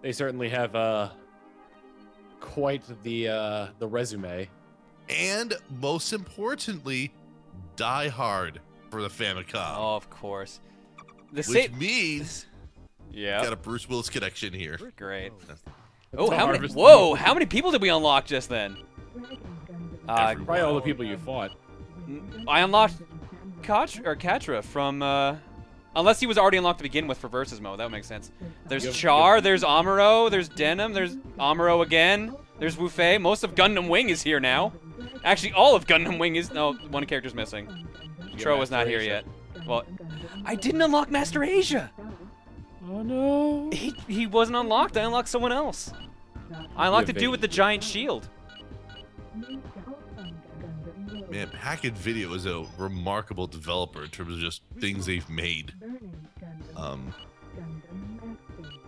They certainly have quite the resume. And most importantly, Die Hard for the Famicom. Oh, of course. Which means yeah, got a Bruce Willis connection here. Great. Oh, How many people did we unlock just then? Probably all the people you fought. I unlocked Katra from, unless he was already unlocked to begin with for versus mode. That would make sense. There's Char, there's Amuro, there's Denim, there's Amuro again, there's Wu Fei. Most of Gundam Wing is here now. Actually, all of Gundam Wing is, no, one character's missing. Tro was not here yet. Well, I didn't unlock Master Asia. Oh no. He wasn't unlocked. I unlocked someone else. I unlocked the dude with the giant shield. Man, Packet Video is a remarkable developer in terms of just things they've made.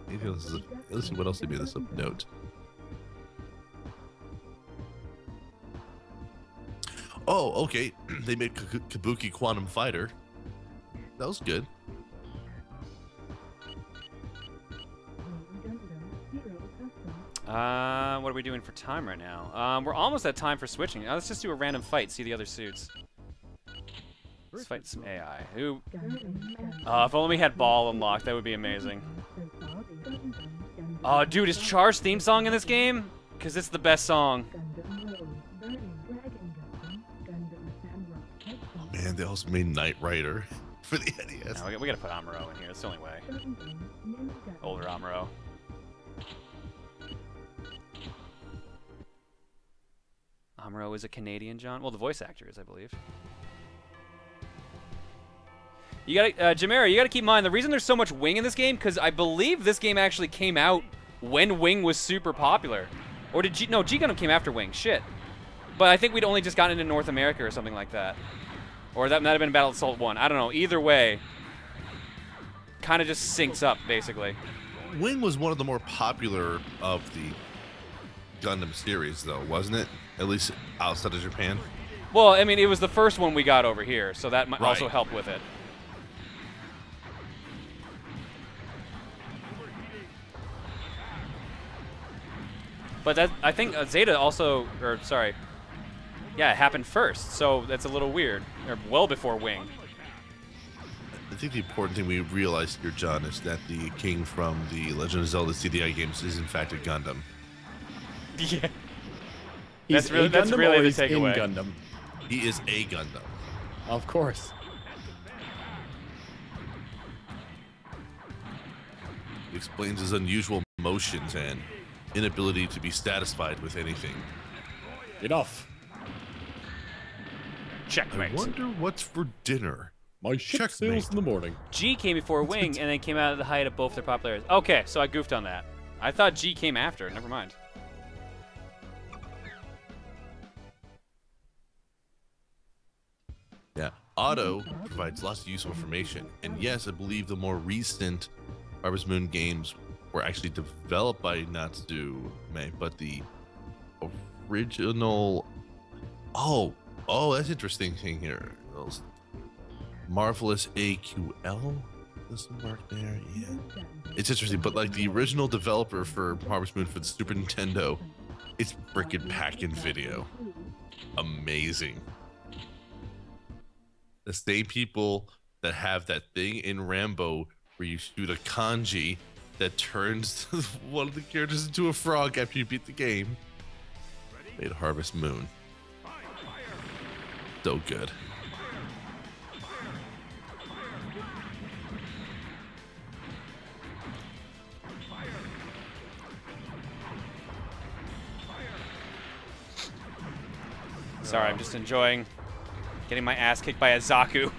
Maybe let's see what else they made this of note. Oh, okay. They made Kabuki Quantum Fighter. That was good. What are we doing for time right now? We're almost at time for switching. Let's just do a random fight, see the other suits. Let's fight some AI. Who? If only we had Ball unlocked, that would be amazing. Oh, dude, is Char's theme song in this game? Because it's the best song. Oh man, they also made Knight Rider for the NES. No, we gotta put Amuro in here. That's the only way. Older Amuro. Amuro is a Canadian, John. Well, the voice actor is, I believe. You gotta, Jamera, you gotta keep in mind, the reason there's so much Wing in this game, because I believe this game actually came out when Wing was super popular. Or did no, G Gundam came after Wing, shit. But I think we'd only just gotten into North America or something like that. Or that might have been Battle Assault 1, I don't know. Either way, kind of just syncs up, basically. Wing was one of the more popular of the Gundam series, though, wasn't it? At least outside of Japan. Well, I mean, it was the first one we got over here, so that might also help with it. But that, I think Zeta also, or sorry, yeah, it happened first, so that's a little weird. Or well before Wing. I think the important thing we realized here, John, is that the king from the Legend of Zelda CDI games is in fact a Gundam. Yeah. That's really the takeaway. Gundam. He is a Gundam. Of course. It explains his unusual motions and inability to be satisfied with anything. Enough. Checkmate. I wonder what's for dinner. My ship sails in the morning. G came before Wing, and then came out at the height of both their popularity. Okay, so I goofed on that. I thought G came after. Never mind. Yeah, Otto provides lots of useful information. And yes, I believe the more recent Harvest Moon games were actually developed by Natsume, but the original... Oh, that's interesting thing here. Those Marvelous AQL doesn't work there. Yeah, it's interesting, but like the original developer for Harvest Moon for the Super Nintendo, it's freaking Pack-In Video. Amazing. The same people that have that thing in Rambo where you shoot a kanji that turns one of the characters into a frog after you beat the game made Harvest Moon. So good. Sorry, I'm just enjoying getting my ass kicked by a Zaku.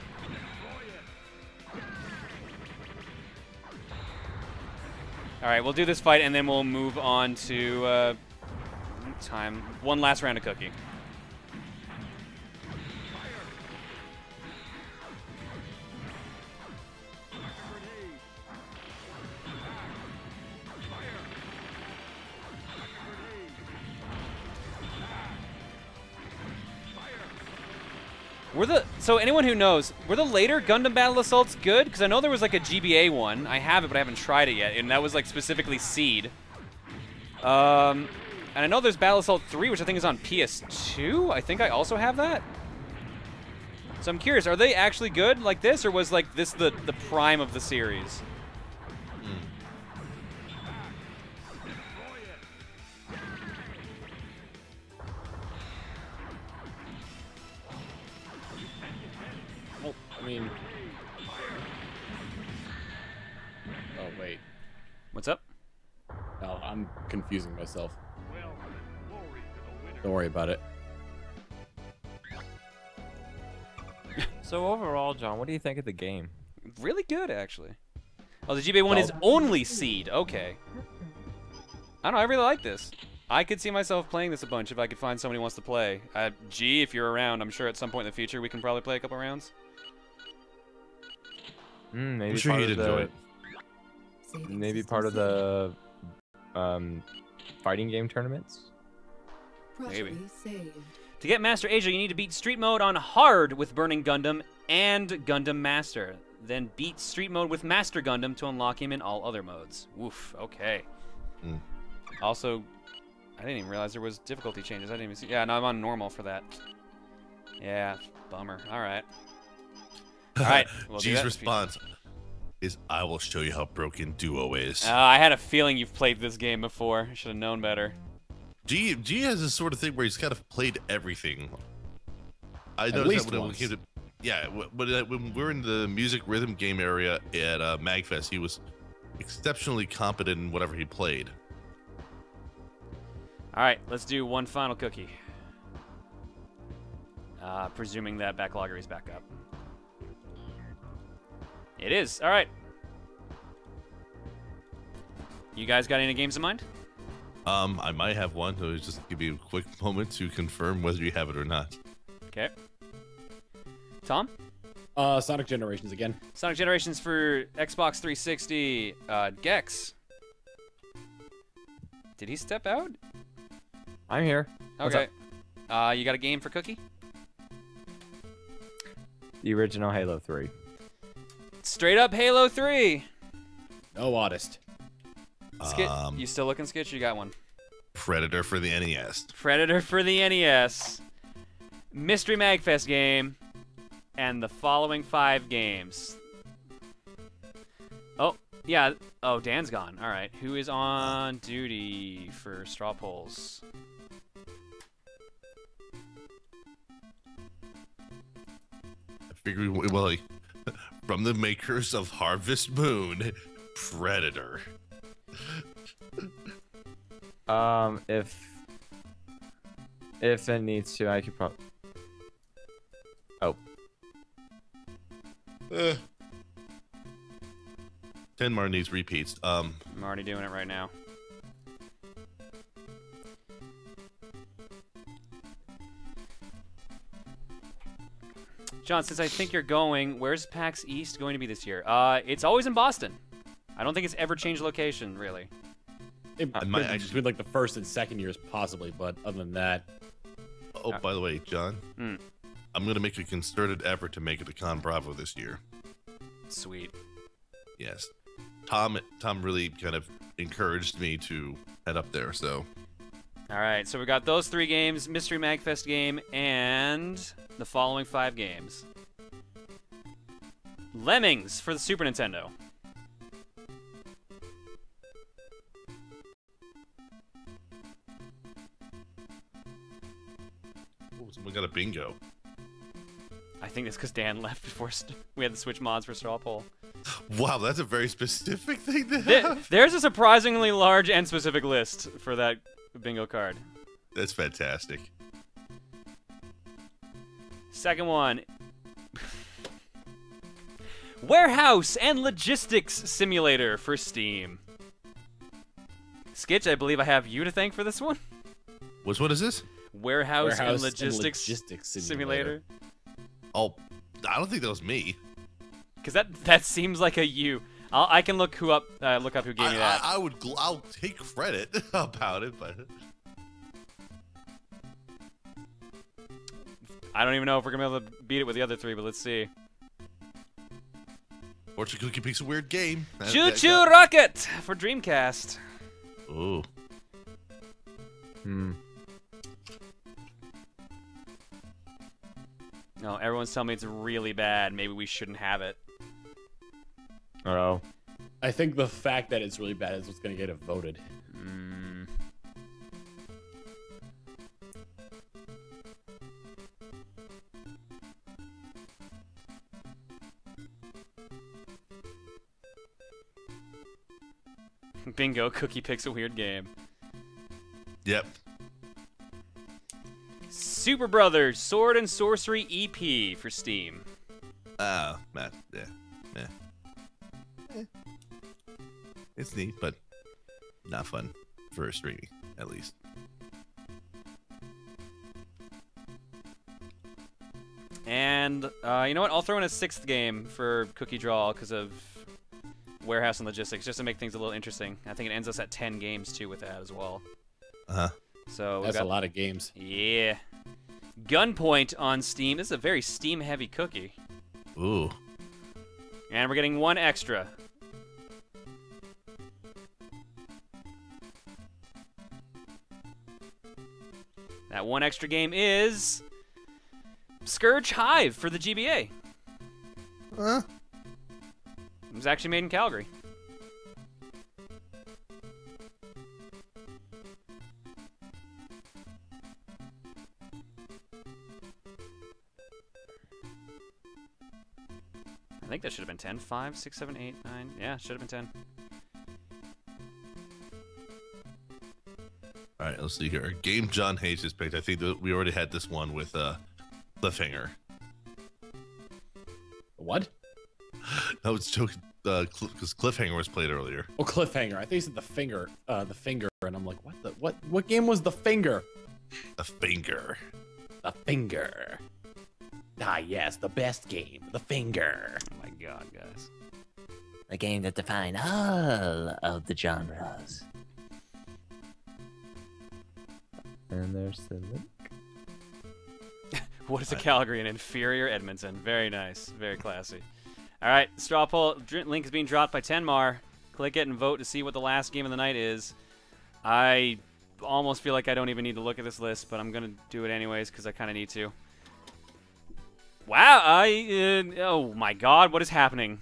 Alright, we'll do this fight and then we'll move on to time. One last round of cookie. So anyone who knows, were the later Gundam Battle Assaults good? Because I know there was like a GBA one. I have it, but I haven't tried it yet, and that was like specifically Seed. And I know there's Battle Assault 3, which I think is on PS2. I think I also have that. So I'm curious, are they actually good like this, or was like this the prime of the series? Well, I mean... Oh, wait. What's up? No, I'm confusing myself. Don't worry about it. So overall, John, what do you think of the game? Really good, actually. Oh, the GBA one is only Seed. Okay. I don't know, I really like this. I could see myself playing this a bunch if I could find somebody who wants to play. G, if you're around, I'm sure at some point in the future we can probably play a couple rounds. Maybe I'm sure you'd enjoy it. Maybe part of the fighting game tournaments? Maybe. To get Master Asia, you need to beat Street Mode on Hard with Burning Gundam and Gundam Master. Then beat Street Mode with Master Gundam to unlock him in all other modes. Woof, okay. Also, I didn't even realize there was difficulty changes. I didn't even see. Yeah, no, I'm on normal for that. Yeah, bummer. All right. All right. We'll G's response is, I will show you how broken Duo is. I had a feeling you've played this game before. I should have known better. G has this sort of thing where he's kind of played everything. I noticed that when it came to, yeah, when we were in the music rhythm game area at MagFest, he was exceptionally competent in whatever he played. All right, let's do one final cookie. Presuming that backlogger is back up. It is. All right. You guys got any games in mind? I might have one, so just give you a quick moment to confirm whether you have it or not. Okay. Tom? Sonic Generations again. Sonic Generations for Xbox 360. Gex. Did he step out? I'm here. Okay. You got a game for Cookie? The original Halo 3. Straight up Halo 3. No Oddest. Skit, you still looking, Skitch? You got one. Predator for the NES. Predator for the NES. Mystery Magfest game. And the following 5 games. Oh, yeah. Oh, Dan's gone. All right. Who is on duty for straw polls? I figured, well, from the makers of Harvest Moon, Predator. If it needs to, I could probably. Oh. 10 more needs repeats. I'm already doing it right now. John, since I think you're going, where's PAX East going to be this year? It's always in Boston. I don't think it's ever changed location, really. It might actually be like the first and second years, possibly, but other than that. Oh, by the way, John, I'm going to make a concerted effort to make it to Con Bravo this year. Sweet. Yes. Tom really kind of encouraged me to head up there, so. All right, so we got those 3 games, Mystery Magfest game, and the following 5 games. Lemmings for the Super Nintendo. Oh, someone got a bingo. I think it's because Dan left before we had to switch mods for straw poll. Wow, that's a very specific thing to have. There's a surprisingly large and specific list for that bingo card. That's fantastic. Second one. Warehouse and Logistics Simulator for Steam. Skitch, I believe I have you to thank for this one. Which one is this? Warehouse and Logistics Simulator. Oh, I don't think that was me. Because that seems like a you. I can look up who gave me that. I'll take credit about it, but I don't even know if we're gonna be able to beat it with the other 3, but let's see. Fortune Cookie picks a weird game. Choo Choo Rocket for Dreamcast. Ooh. No, everyone's telling me it's really bad. Maybe we shouldn't have it. Oh. I think the fact that it's really bad is what's gonna get it voted. Bingo, Cookie picks a weird game. Yep. Super Brothers Sword and Sorcery EP for Steam. Oh, Matt. Yeah. It's neat, but not fun for streaming, at least. And you know what? I'll throw in a 6th game for Cookie Draw because of warehouse and logistics, just to make things a little interesting. I think it ends us at 10 games too with that as well. So That's a lot of games. Yeah. Gunpoint on Steam. This is a very Steam-heavy cookie. Ooh. And we're getting 1 extra. That 1 extra game is Scourge Hive for the GBA. Huh? It was actually made in Calgary. I think that should have been 10. 5, 6, 7, 8, 9. Yeah, should have been 10. All right, let's see here. A game John Hayes has picked. I think that we already had this one with Cliffhanger. What? No, it's joking. Because Cliffhanger was played earlier. Oh, Cliffhanger. I think you said the finger, and I'm like, what game was the finger? The finger. The finger. Ah, yes, the best game, the finger. Oh my god, guys. A game that defined all of the genres. And there's the link. What is a Calgary? An inferior Edmonton. Very nice. Very classy. All right, straw poll. Link is being dropped by Tenmar. Click it and vote to see what the last game of the night is. I almost feel like I don't even need to look at this list, but I'm going to do it anyways because I kind of need to. Wow, oh my god, what is happening?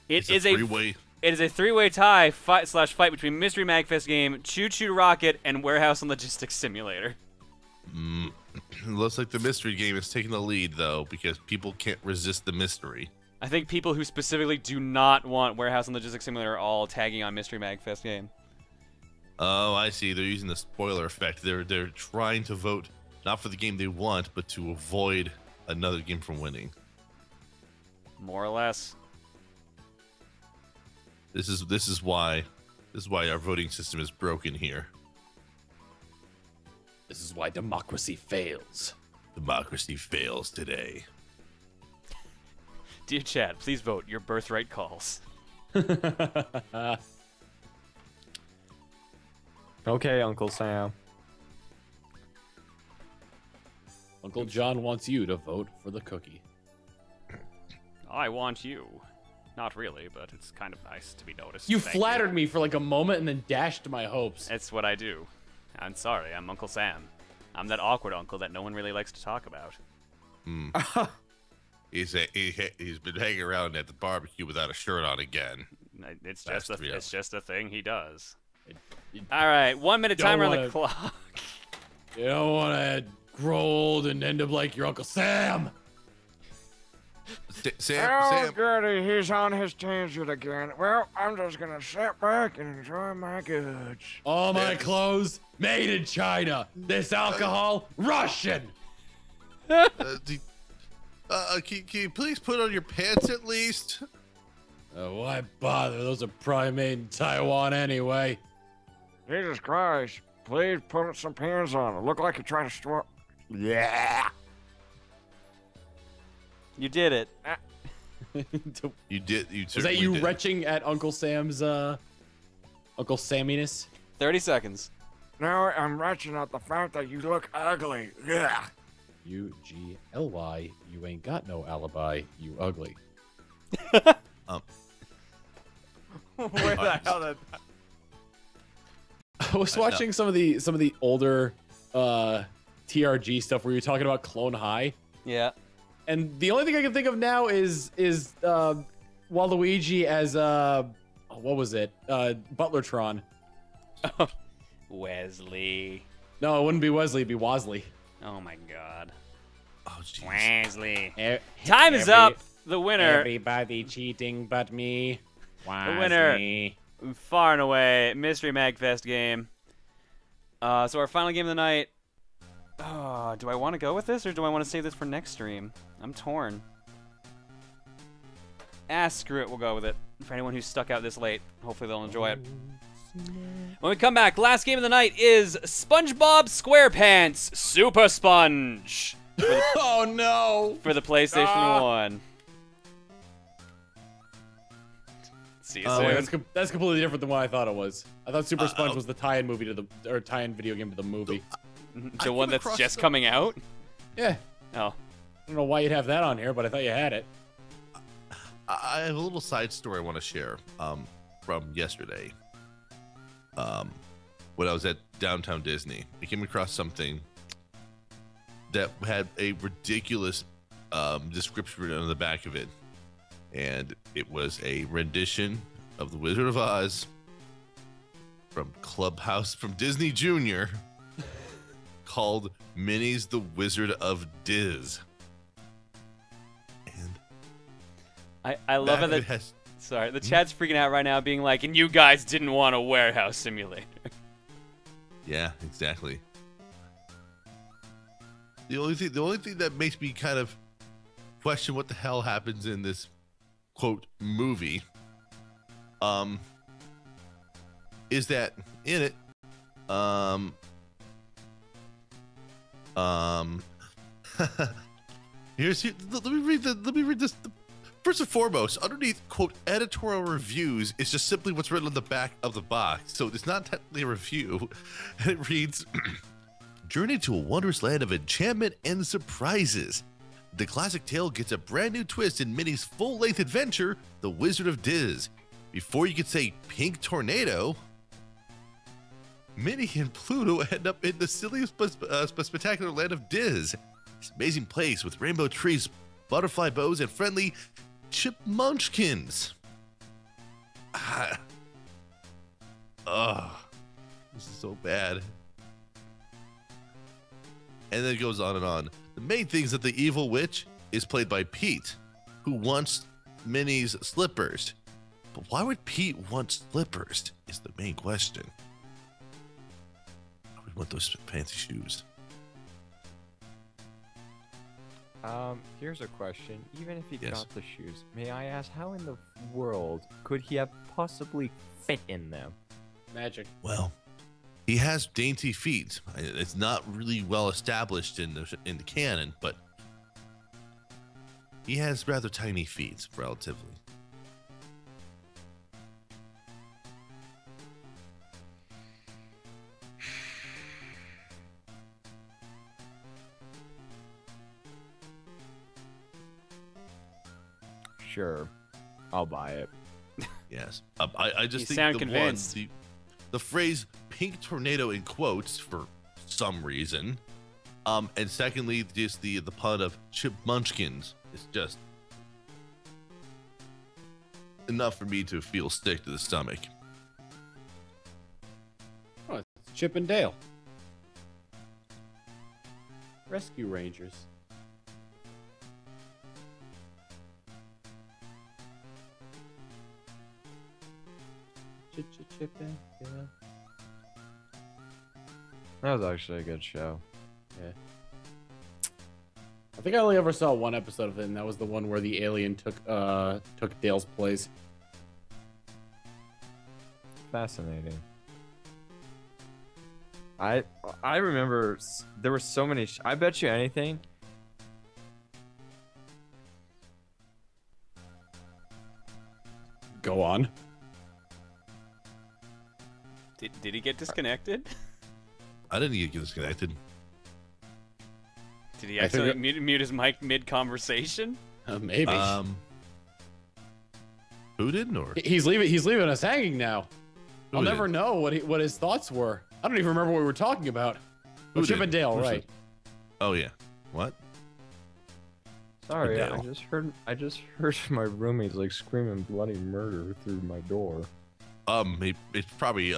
It is a three-way tie fight between Mystery Magfest game, Choo Choo Rocket, and Warehouse and Logistics Simulator. Looks like the mystery game is taking the lead though, because people can't resist the mystery. I think people who specifically do not want Warehouse and Logistics Simulator are all tagging on Mystery Magfest game. Oh, I see. They're using the spoiler effect. They're trying to vote not for the game they want, but to avoid another game from winning. More or less. This is why our voting system is broken here. This is why democracy fails. Democracy fails today. Dear Chad, please vote. Your birthright calls. Okay, Uncle Sam. Uncle John wants you to vote for the cookie. I want you. Not really, but it's kind of nice to be noticed. You Thank flattered me for like a moment and then dashed my hopes. It's what I do. I'm sorry, I'm Uncle Sam. I'm that awkward uncle that no one really likes to talk about. He's been hanging around at the barbecue without a shirt on again. It's just a thing he does. All right, 1 minute timer on the clock. You don't want to grow old and end up like your Uncle Sam. Sam. Goody, he's on his tangent again. Well, I'm just gonna sit back and enjoy my goods. All my clothes made in China. This alcohol, Russian. Can you please put on your pants at least? Why bother? Those are probably made in Taiwan anyway. Jesus Christ, please put some pants on. It look like you're trying to store. Yeah. You did it. You did. Is that you retching at Uncle Sam's, Uncle Samminess? 30 seconds. No, I'm retching at the fact that you look ugly. Yeah. U-G-L-Y. You ain't got no alibi, you ugly. Where the hell did I was watching some of the older TRG stuff where you're talking about Clone High, Yeah. and the only thing I can think of now is Waluigi as what was it? Butlertron. Wesley. No, it wouldn't be Wesley, it'd be Wosley. Oh my God. Oh, jeez. Wesley. Time is up. The winner. Everybody cheating but me. The winner. Far and away, Mystery Magfest game. So our final game of the night. Do I want to go with this or do I want to save this for next stream? I'm torn. Screw it, we'll go with it. For anyone who's stuck out this late, hopefully they'll enjoy it. When we come back, last game of the night is SpongeBob SquarePants Supersponge. Oh no! For the PlayStation 1. See you soon. Wait, that's completely different than what I thought it was. I thought Super Sponge was the tie-in movie to the tie-in video game to the movie. The one that's just coming out? Yeah. Oh. I don't know why you'd have that on here, but I thought you had it. I have a little side story I want to share from yesterday. When I was at Downtown Disney, I came across something that had a ridiculous description written on the back of it. And it was a rendition of The Wizard of Oz from Disney Junior called Minnie's the Wizard of Diz. And I love it that... Sorry, the chat's freaking out right now being like, and you guys didn't want a warehouse simulator. Yeah, exactly. The only thing that makes me kind of question what the hell happens in this quote movie is that in it let me read this. First and foremost, underneath quote editorial reviews is just simply what's written on the back of the box, so it's not technically a review. And it reads journey to a wondrous land of enchantment and surprises. The classic tale gets a brand new twist in Minnie's full-length adventure, The Wizard of Diz. Before you could say Pink Tornado, Minnie and Pluto end up in the silliest but spectacular land of Diz. This amazing place with rainbow trees, butterfly bows, and friendly chipmunchkins. This is so bad. And then it goes on and on. The main thing is that the evil witch is played by Pete, who wants Minnie's slippers. But why would Pete want slippers is the main question. I would want those fancy shoes. Here's a question. Even if he Yes. got the shoes, may I ask how in the world could he have possibly fit in them? Magic. Well, he has dainty feet. It's not really well established in the canon, but he has rather tiny feet, relatively. Sure, I'll buy it. Yes, I just You think sound convinced. The phrase "pink tornado" in quotes for some reason, and secondly, just the pun of chipmunchkins is just enough for me to feel sick to the stomach. Oh, it's Chip and Dale. Rescue Rangers. Chip and Dale. That was actually a good show. Yeah. I think I only ever saw one episode of it, and that was the one where the alien took Dale's place. Fascinating. I remember there were so many. I bet you anything. Go on. Did he get disconnected? I didn't get disconnected. Did he I think accidentally mute his mic mid-conversation? Maybe. Who didn't or? He's leaving us hanging now. Who I'll did? never know what his thoughts were. I don't even remember what we were talking about. Who Chip did? and Dale, Who's right? it? Oh yeah. What? Sorry, Dale. I just heard my roommates like screaming bloody murder through my door. It's probably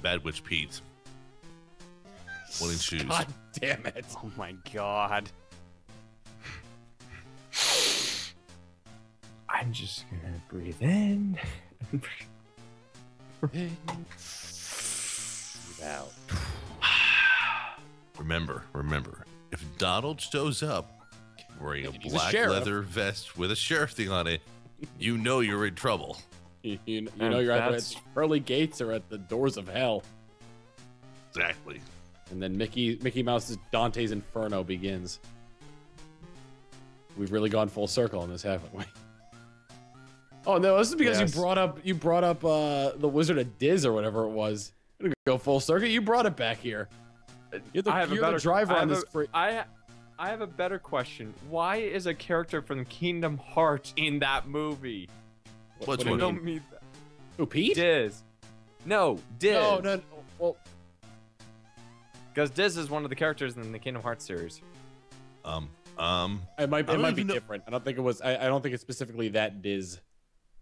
Bad Witch Pete. Winning shoes. God damn it. Oh my god. I'm just gonna breathe in. And breathe Out. Remember, if Donald shows up wearing a He's a black sheriff. leather vest with a sheriff thing on it, you know you're in trouble. You know And you're either that's- at pearly gates or at the doors of hell. Exactly. And then Mickey Mouse's Dante's Inferno begins. We've really gone full circle on this, haven't we? Oh no, this is because Yes. you brought up the Wizard of Diz or whatever it was. It didn't go full circle. You brought it back here. You're the driver on this. I have a better question. Why is a character from Kingdom Hearts in that movie? Which what do you one? mean? Don't mean that. Who, Pete? Diz. No, Diz. No. Well, Because Diz is one of the characters in the Kingdom Hearts series. it might don't be even know- different. I don't think it was. I don't think it's specifically that Diz.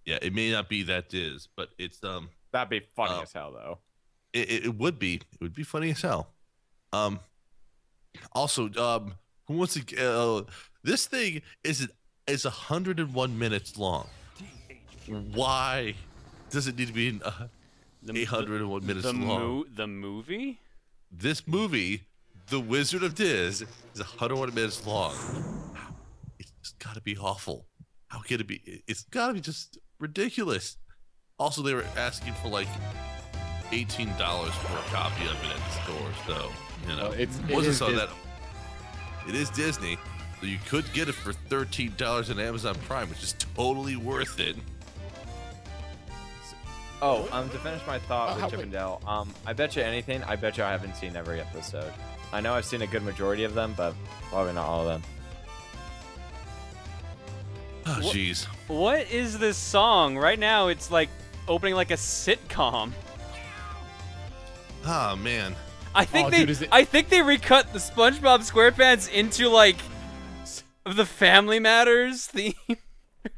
Yeah, it may not be that Diz, but it's That'd be funny as hell, though. it would be funny as hell. Also, who wants to? This thing is 101 minutes long. Why does it need to be 801 minutes long? The movie? This movie, The Wizard of Diz, is 101 minutes long. It's just gotta be awful. How can it be? It's gotta be just ridiculous. Also, they were asking for like $18 for a copy of it at the store, so you know, It wasn't is so Disney. that. It is Disney, so you could get it for $13 on Amazon Prime, which is totally worth it. Oh, to finish my thought how- with Chip and Dale, I bet you anything, I bet you I haven't seen every episode. I know I've seen a good majority of them, but probably not all of them. Oh, jeez. What is this song? Right now, it's like opening like a sitcom. Oh man. I think Oh, they, dude, is it- I think they recut the SpongeBob SquarePants into like the Family Matters theme.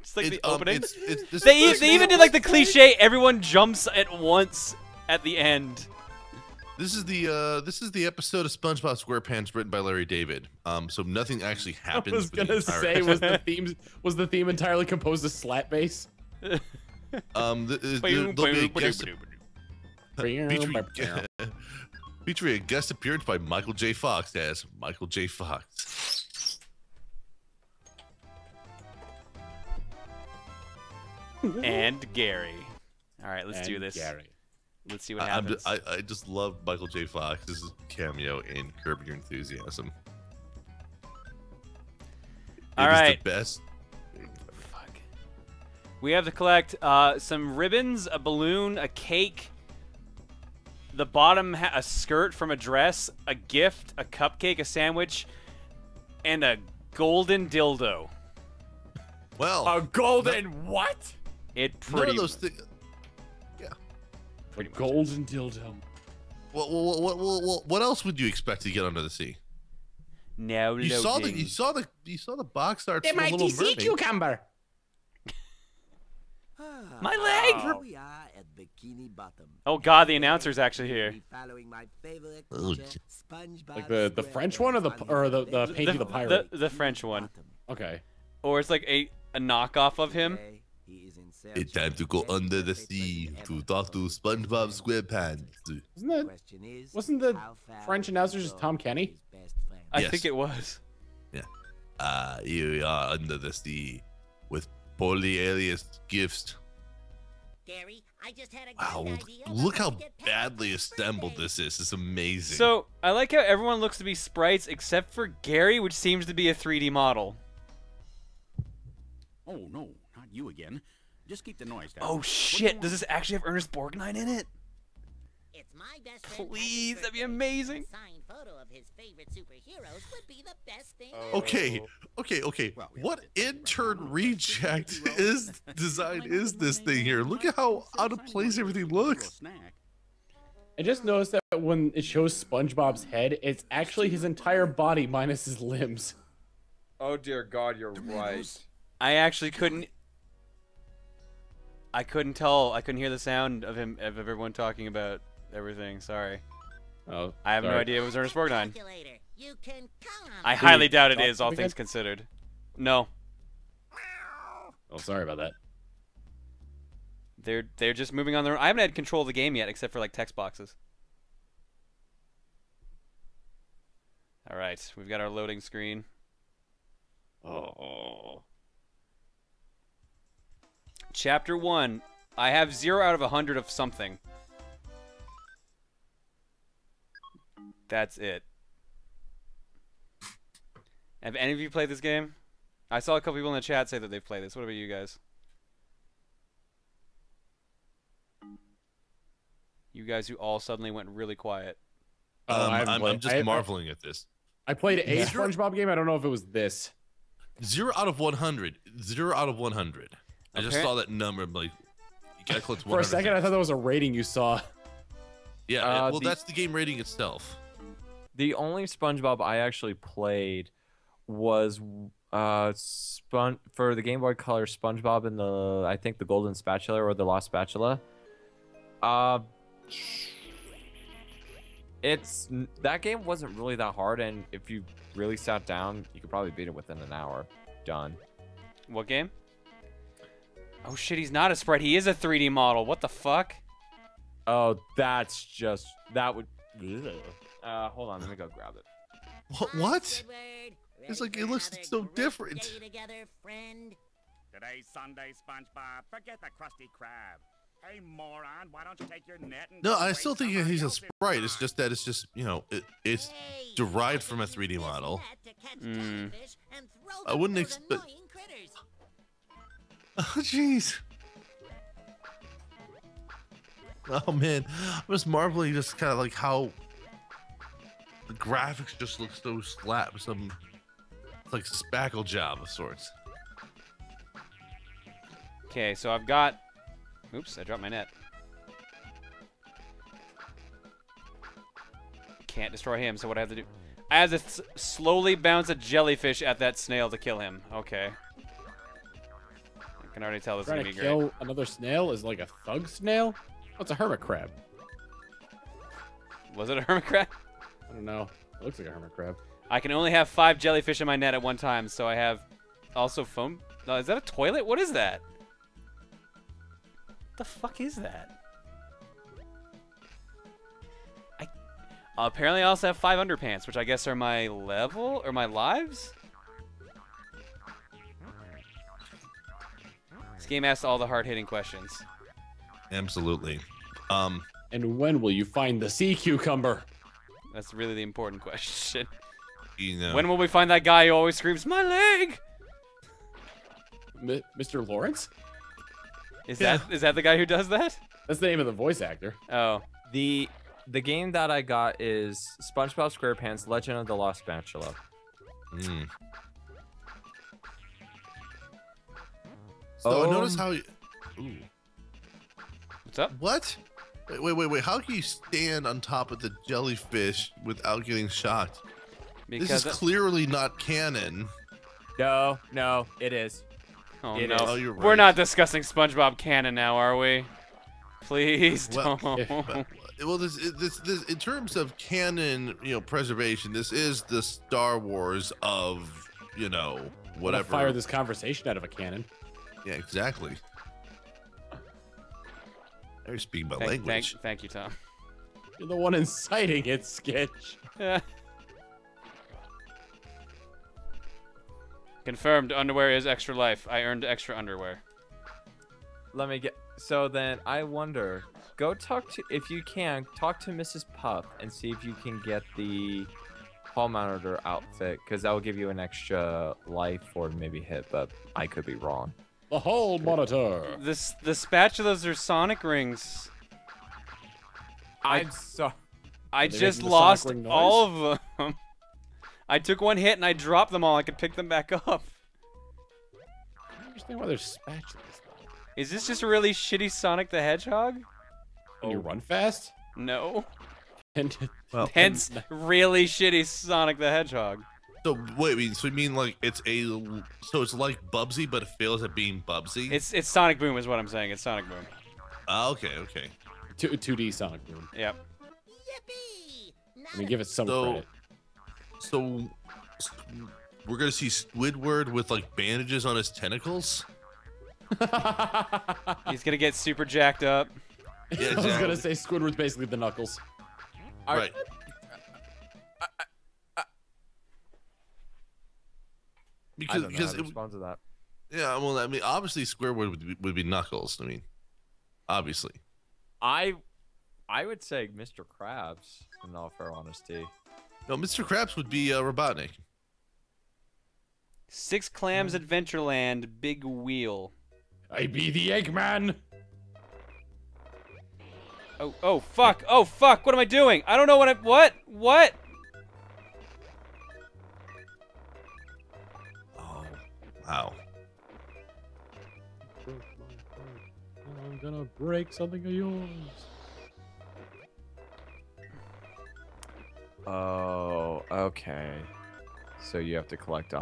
It's like the opening. This They is even did like the cliche. Everyone jumps at once at the end. This is the episode of SpongeBob SquarePants written by Larry David. So nothing actually happens. I was for the gonna entire- say, was the theme entirely composed of slat bass? there'll be a guest, featuring a guest appearance by Michael J. Fox as Michael J. Fox. And Gary. All right, let's do And this. Gary. Let's see what I happens. just love Michael J. Fox's cameo in Curb Your Enthusiasm. All It is right. the best. Fuck. We have to collect some ribbons, a balloon, a cake. The bottom, a skirt from a dress, a gift, a cupcake, a sandwich, and a golden dildo. Well, A golden what? It none pretty of those things. A golden dildo. What else would you expect to get under the sea? now You saw the box art from Little Mermaid. cucumber. My leg! Here we are at Bikini Bottom. Oh God, the announcer's actually here. Following my favorite Oh, teacher, SpongeBob Like the French one or the painting of the pirate? The French one, Okay. or it's like a knockoff of him. It's time to go under the sea to talk to SpongeBob SquarePants. Wasn't the French announcer just Tom Kenny? I Yes. think it was. Here we are under the sea with poly-alias gifts. Gary, I just had a Wow, great idea. look how Let's get badly past assembled birthday. this is. It's amazing. So I like how everyone looks to be sprites except for Gary, which seems to be a 3D model. Oh, no, not you again. Just keep the noise down. Oh shit! Does this actually have Ernest Borgnine in it? It's my best friend Please, Patrick's that'd be birthday. amazing. A signed photo of his favorite superheroes would be the best thing. Okay. What intern reject design is this thing here? Look at how out of place everything looks. I just noticed that when it shows SpongeBob's head, it's actually his entire body minus his limbs. Oh dear God, you're right. I actually couldn't. I couldn't tell. I couldn't hear the sound of everyone talking about everything. Sorry. Oh, I have no idea it was Ernest Borgnine. Calculator. You can count 'em. I highly doubt it talk is, all again? things considered. No. Oh, sorry about that. They're just moving on their own. I haven't had control of the game yet, except for like text boxes. All right, we've got our loading screen. Oh. Chapter 1. I have 0 out of 100 of something. That's it. Have any of you played this game? I saw a couple people in the chat say that they've played this. What about you guys? You guys who all suddenly went really quiet. I'm just marveling at this. I played a Yeah. SpongeBob game. I don't know if it was this. 0 out of 100. 0 out of 100. I just saw that number. I'm like, you gotta collect 100. For a second, I thought that was a rating you saw. Yeah, well, that's the game rating itself. The only SpongeBob I actually played was for the Game Boy Color SpongeBob and I think the Golden Spatula or the Lost Spatula. That game wasn't really that hard, and if you really sat down, you could probably beat it within an hour. Done. What game? Oh shit, he's not a sprite. He is a 3D model. What the fuck? Oh, that would. Hold on, let me go grab it. What? Squidward, It's ready like for it looks another so great different. day together, friend? Today's Sunday, SpongeBob. Forget the Krusty Krab. Hey, moron, why don't you take your net and No, go I race still think somebody he's a else's sprite. It's pond? just that it's Hey, derived you from a can 3D use this model. net to catch jellyfish and throw I them wouldn't those expect- annoying critters. Oh, jeez. Oh man, I'm just marveling, just kind of like how the graphics just look so slap, some it's like spackle job of sorts. Okay, so I've got... Oops, I dropped my net. Can't destroy him, so what I have to do... I have to slowly bounce a jellyfish at that snail to kill him. Okay. I can already tell this is Trying gonna to be great. kill another snail is like a thug snail? Oh, it's a hermit crab. Was it a hermit crab? I don't know. It looks like a hermit crab. I can only have 5 jellyfish in my net at one time, so I have also foam... No, is that a toilet? What is that? What the fuck is that? Apparently I also have 5 underpants, which I guess are my level or my lives? This game asks all the hard-hitting questions. Absolutely. And when will you find the sea cucumber? That's really the important question. You know, When will we find that guy who always screams, "My leg"? Mr. Lawrence? Is that the guy who does that? That's the name of the voice actor. Oh. The game that I got is SpongeBob SquarePants: Legend of the Lost Spatula. So notice how. Ooh. What's up? What? Wait. How can you stand on top of the jellyfish without getting shocked? Because This is clearly not canon. No, it is. Oh It no. is. Oh, you're We're right. not discussing SpongeBob canon now, are we? Please Well, don't. Well, this in terms of canon, preservation, this is the Star Wars of, I'm gonna whatever. fire this conversation out of a cannon. Yeah, exactly. Now you're speaking my language. Thank you, Tom. You're the one inciting it, Sketch. Confirmed, underwear is extra life. I earned extra underwear. Let me get. So then I wonder. Go talk to, if you can, talk to Mrs. Puff and see if you can get the hall monitor outfit, because that will give you an extra life or maybe hit, but I could be wrong. The whole monitor. The spatulas are sonic rings. I'm sorry. I They just making the lost Sonic Ring noise? all of them. I took one hit and I dropped them all. I could pick them back up. I don't understand why there's spatulas though. Is this just a really shitty Sonic the Hedgehog? Can you run fast? No. And Well, Hence, really shitty Sonic the Hedgehog. so wait, so you mean like it's like Bubsy, but it fails at being Bubsy? It's Sonic Boom is what I'm saying. It's Sonic Boom. Okay. 2D Sonic Boom. Yep. Yippee! I mean, give it some credit. So we're gonna see Squidward with like bandages on his tentacles. He's gonna get super jacked up. Yeah, I was exactly. gonna say Squidward's basically the Knuckles. Right. I don't know how Because to respond to that. yeah, well, I mean, obviously Squidward would be Knuckles. I mean, obviously. I would say Mr. Krabs, in all fair honesty. No, Mr. Krabs would be Robotnik. Six Clams Adventureland, Big Wheel. I be the Eggman. Oh, fuck. Oh, fuck. What am I doing? I don't know what what? Oh, wow. I'm gonna break something of yours. Oh, okay. So you have to collect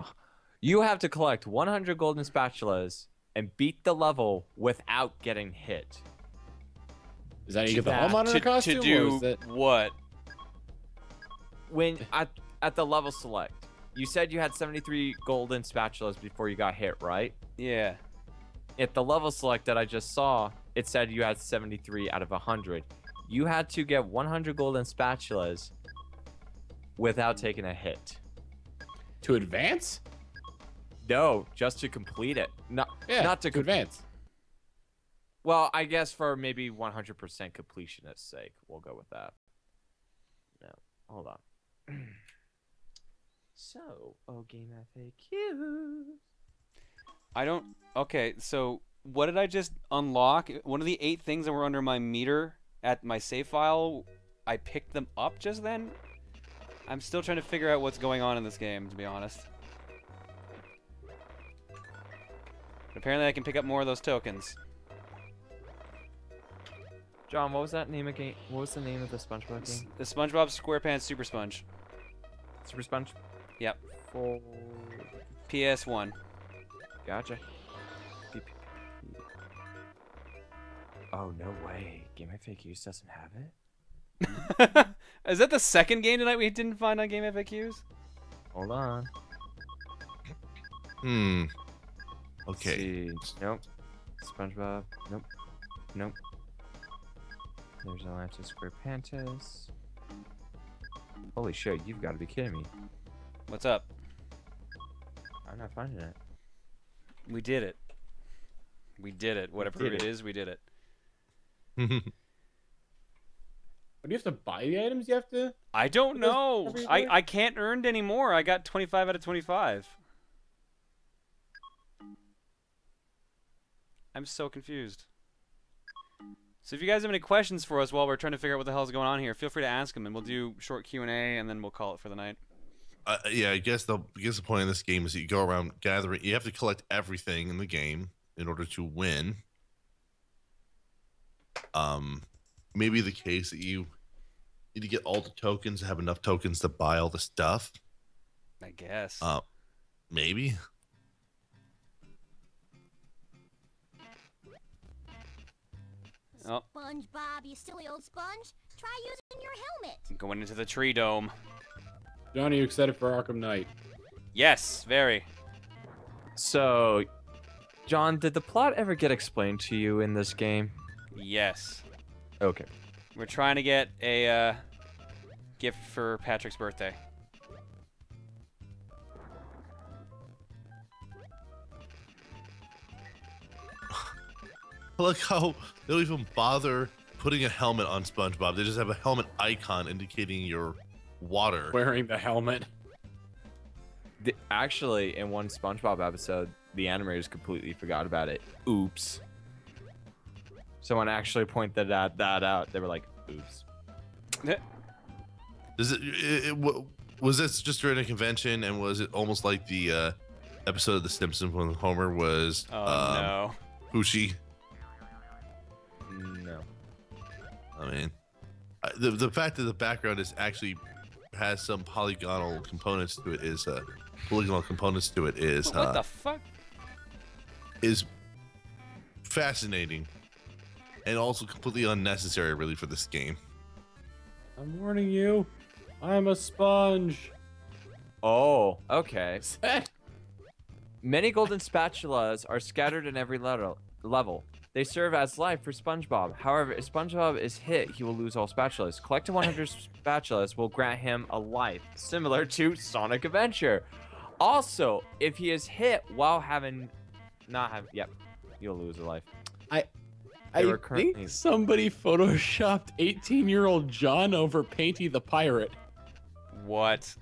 you have to collect 100 golden spatulas and beat the level without getting hit. Is that how you get the hall monitor costume? To or do is that... what? When at the level select, you said you had 73 golden spatulas before you got hit, right? Yeah. At the level select that I just saw, it said you had 73 out of 100. You had to get 100 golden spatulas without taking a hit. To advance? No, just to complete it. Not to advance. Well, I guess for maybe 100% completionist's sake, we'll go with that. No, hold on. So, game FAQ. I don't... Okay, so what did I just unlock? One of the 8 things that were under my meter at my save file, I picked them up just then? I'm still trying to figure out what's going on in this game, to be honest. Apparently I can pick up more of those tokens. John, what was that name again? What was the name of the SpongeBob game? The SpongeBob SquarePants Super Sponge. Super Sponge? Yep. For... PS1. Gotcha. Oh, no way. Game FAQs doesn't have it? Is that the second game tonight we didn't find on Game FAQs? Hold on. Okay. See. Nope. SpongeBob. Nope. Nope. There's Atlantis Squarepants. Holy shit, you've got to be kidding me. What's up? I'm not finding it. We did it. We did it. Whatever it is, we did it. But do you have to buy the items? You have to? I don't know. everywhere? I can't earn anymore. I got 25 out of 25. I'm so confused. So if you guys have any questions for us while we're trying to figure out what the hell is going on here, feel free to ask them, and we'll do short Q&A, and then we'll call it for the night. Yeah, I guess the point of this game is that you go around gathering. You have to collect everything in the game in order to win. Maybe the case that you need to get all the tokens, have enough tokens to buy all the stuff. I guess. Maybe. Oh, SpongeBob, you silly old sponge. Try using your helmet. going into the tree dome. John, are you excited for Arkham Knight? Yes, very. So, John, did the plot ever get explained to you in this game? Yes. Okay. We're trying to get a gift for Patrick's birthday. I like how they don't even bother putting a helmet on SpongeBob. They just have a helmet icon indicating your water. Wearing the helmet. Actually, in one SpongeBob episode, the animators completely forgot about it. Oops. Someone actually pointed that out. They were like, oops. Does was this just during a convention, and was it almost like the episode of The Simpsons when Homer was no. Poochie? No. I mean, the fact that the background is actually has some polygonal components to it is What the fuck? Is fascinating and also completely unnecessary, really, for this game. I'm warning you. I'm a sponge. Oh, okay. Many golden spatulas are scattered in every level. They serve as life for Spongebob. However, if Spongebob is hit, he will lose all spatulas. Collecting 100 spatulas will grant him a life, similar to Sonic Adventure. Also, if he is hit while yep, you'll lose a life. I think somebody photoshopped 18-year-old John over Painty the Pirate. What?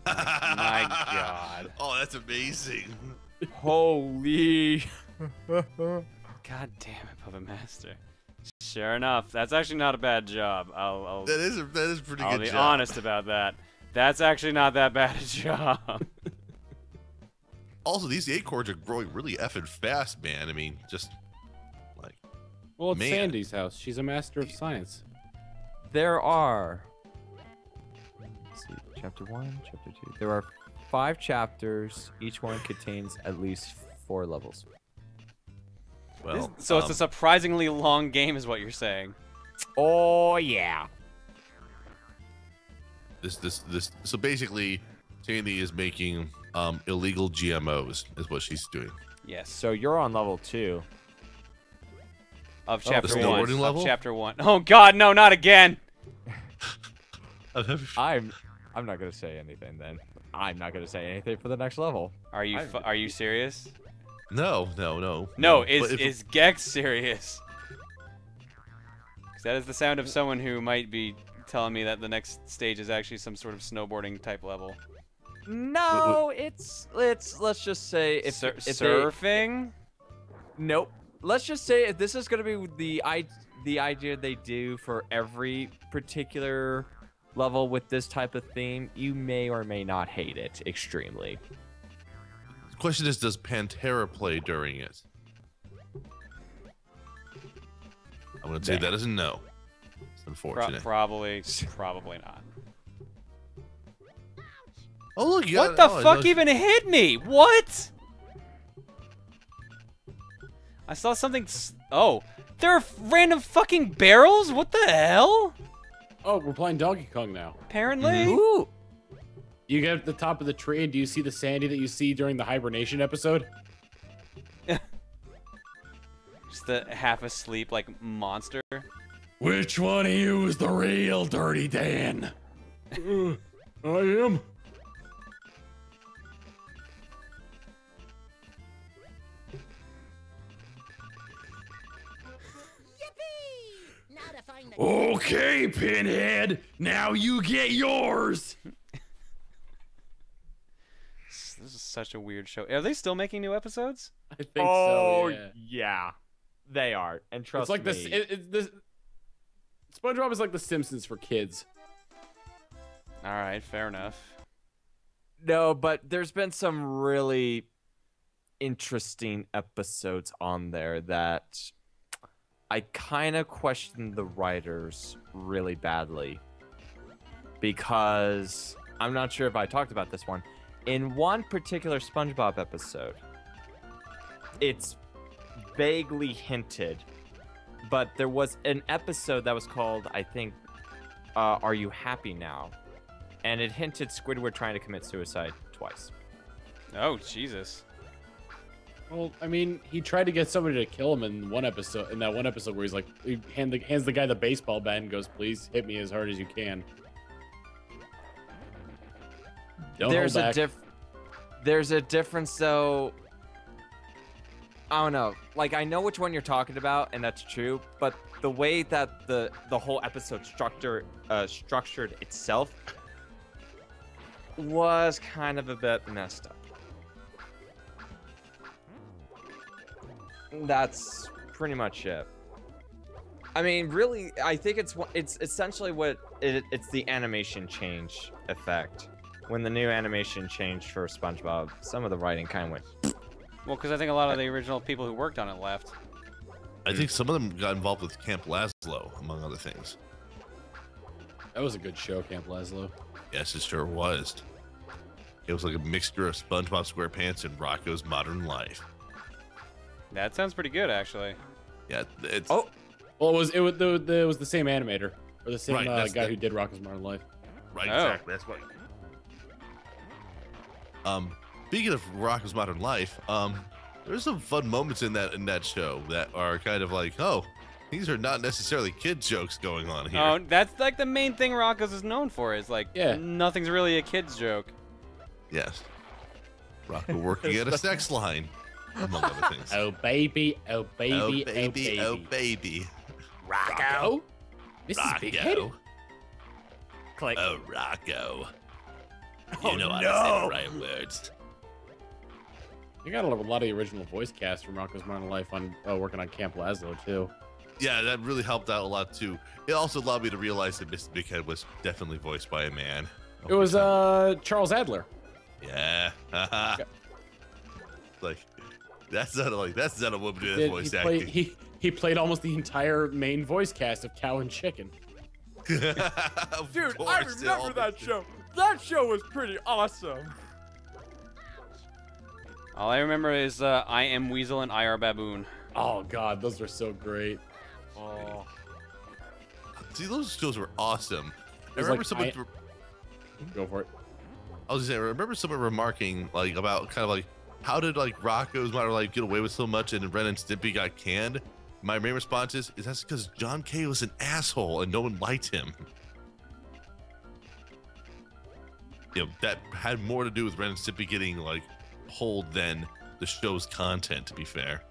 My God. Oh, that's amazing. Holy. God damn it, Puppet Master. Sure enough, that's actually not a bad job. That is pretty good. I'll be honest about that. That's actually not that bad a job. Also, these acorns are growing really effing fast, man. I mean, just like. Well, it's man. Sandy's house. She's a master of science. There are. Let's see, chapter 1, chapter 2. There are 5 chapters. Each one contains at least 4 levels. Well, so it's a surprisingly long game, is what you're saying. Oh yeah. So basically, Sandy is making illegal GMOs, is what she's doing. Yes. So you're on level 2. Of chapter the 1. snowboarding level? Of chapter 1. Oh God, no, not again. I'm not gonna say anything then. I'm not gonna say anything for the next level. Are you serious? No. No, is Gex serious? 'Cause that is the sound of someone who might be telling me that the next stage is actually some sort of snowboarding type level. No, let's just say if surfing. Nope. Let's just say if this is gonna be the idea they do for every particular level with this type of theme, you may or may not hate it extremely. The question is, does Pantera play during it? I'm gonna say that is a no. It's unfortunate. Probably not. Oh look! What the fuck even hit me? What? I saw something. Oh, there are random fucking barrels. What the hell? Oh, we're playing Donkey Kong now. Apparently. Ooh. You get at the top of the tree, and do you see the Sandy that you see during the hibernation episode? Just the half asleep like monster. Which one of you is the real Dirty Dan? I am. Yippee! Now to find the Okay, Pinhead. Now you get yours. This is such a weird show. Are they still making new episodes? I think so. Yeah, they are. And trust it's like me. this. SpongeBob is like The Simpsons for kids. All right, fair enough. No, but there's been some really interesting episodes on there that I kind of question the writers really badly, because I'm not sure if I talked about this one. In one particular SpongeBob episode, it's vaguely hinted, but there was an episode that was called, I think, Are You Happy Now? And it hinted Squidward trying to commit suicide twice. Oh, Jesus. Well, I mean, he tried to get somebody to kill him in one episode. In that one episode where he's like, he hands the guy the baseball bat and goes, "Please hit me as hard as you can." There's a difference though. I don't know. Like, I know which one you're talking about, and that's true. But the way that the whole episode structured itself was kind of a bit messed up. That's pretty much it. I mean, really, I think it's essentially what it's the animation change effect. When the new animation changed for SpongeBob, some of the writing kind of went. Well, because I think a lot of the original people who worked on it left. I think some of them got involved with Camp Lazlo, among other things. That was a good show, Camp Lazlo. Yes, it sure was. It was like a mixture of SpongeBob SquarePants and Rocco's Modern Life. That sounds pretty good, actually. Yeah, it's Well, it was the same animator or the same Right, guy who did Rocko's Modern Life. right. Oh. Exactly. That's what. Speaking of Rocco's Modern Life, there's some fun moments in that show that are kind of like, oh, these are not necessarily kid jokes going on here. Oh, that's like the main thing Rocco's is known for. Is like, Yeah. nothing's really a kid's joke. Yes. Rocco working at a sex line, among other things. Oh baby, oh baby, oh oh baby, baby. oh baby. Rocco, Mrs. Bighead. Rocco. Click. Oh, Rocco. Oh, You know how to no. say the right words. You got a lot of the original voice cast from Rocko's Modern Life on working on Camp Lazlo too. Yeah, that really helped out a lot too. It also allowed me to realize that Mr. Bighead was definitely voiced by a man. It was Charles Adler. Yeah. Like that's not a woman doing Did- voice he acting. played, he played almost the entire main voice cast of Cow and Chicken. Of Dude, I course, it all remember that makes show. That show was pretty awesome. All I remember is I Am Weasel and I Are Baboon. Oh God, those are so great. Oh. See, those shows were awesome. I was remember like, someone. Go for it. I was just saying, I remember someone remarking like about kind of like how did like Rocco's Modern Life get away with so much and Ren and Stimpy got canned? My main response is that's because John K was an asshole and no one liked him. You know, that had more to do with Ren and Stimpy getting like pulled than the show's content, to be fair.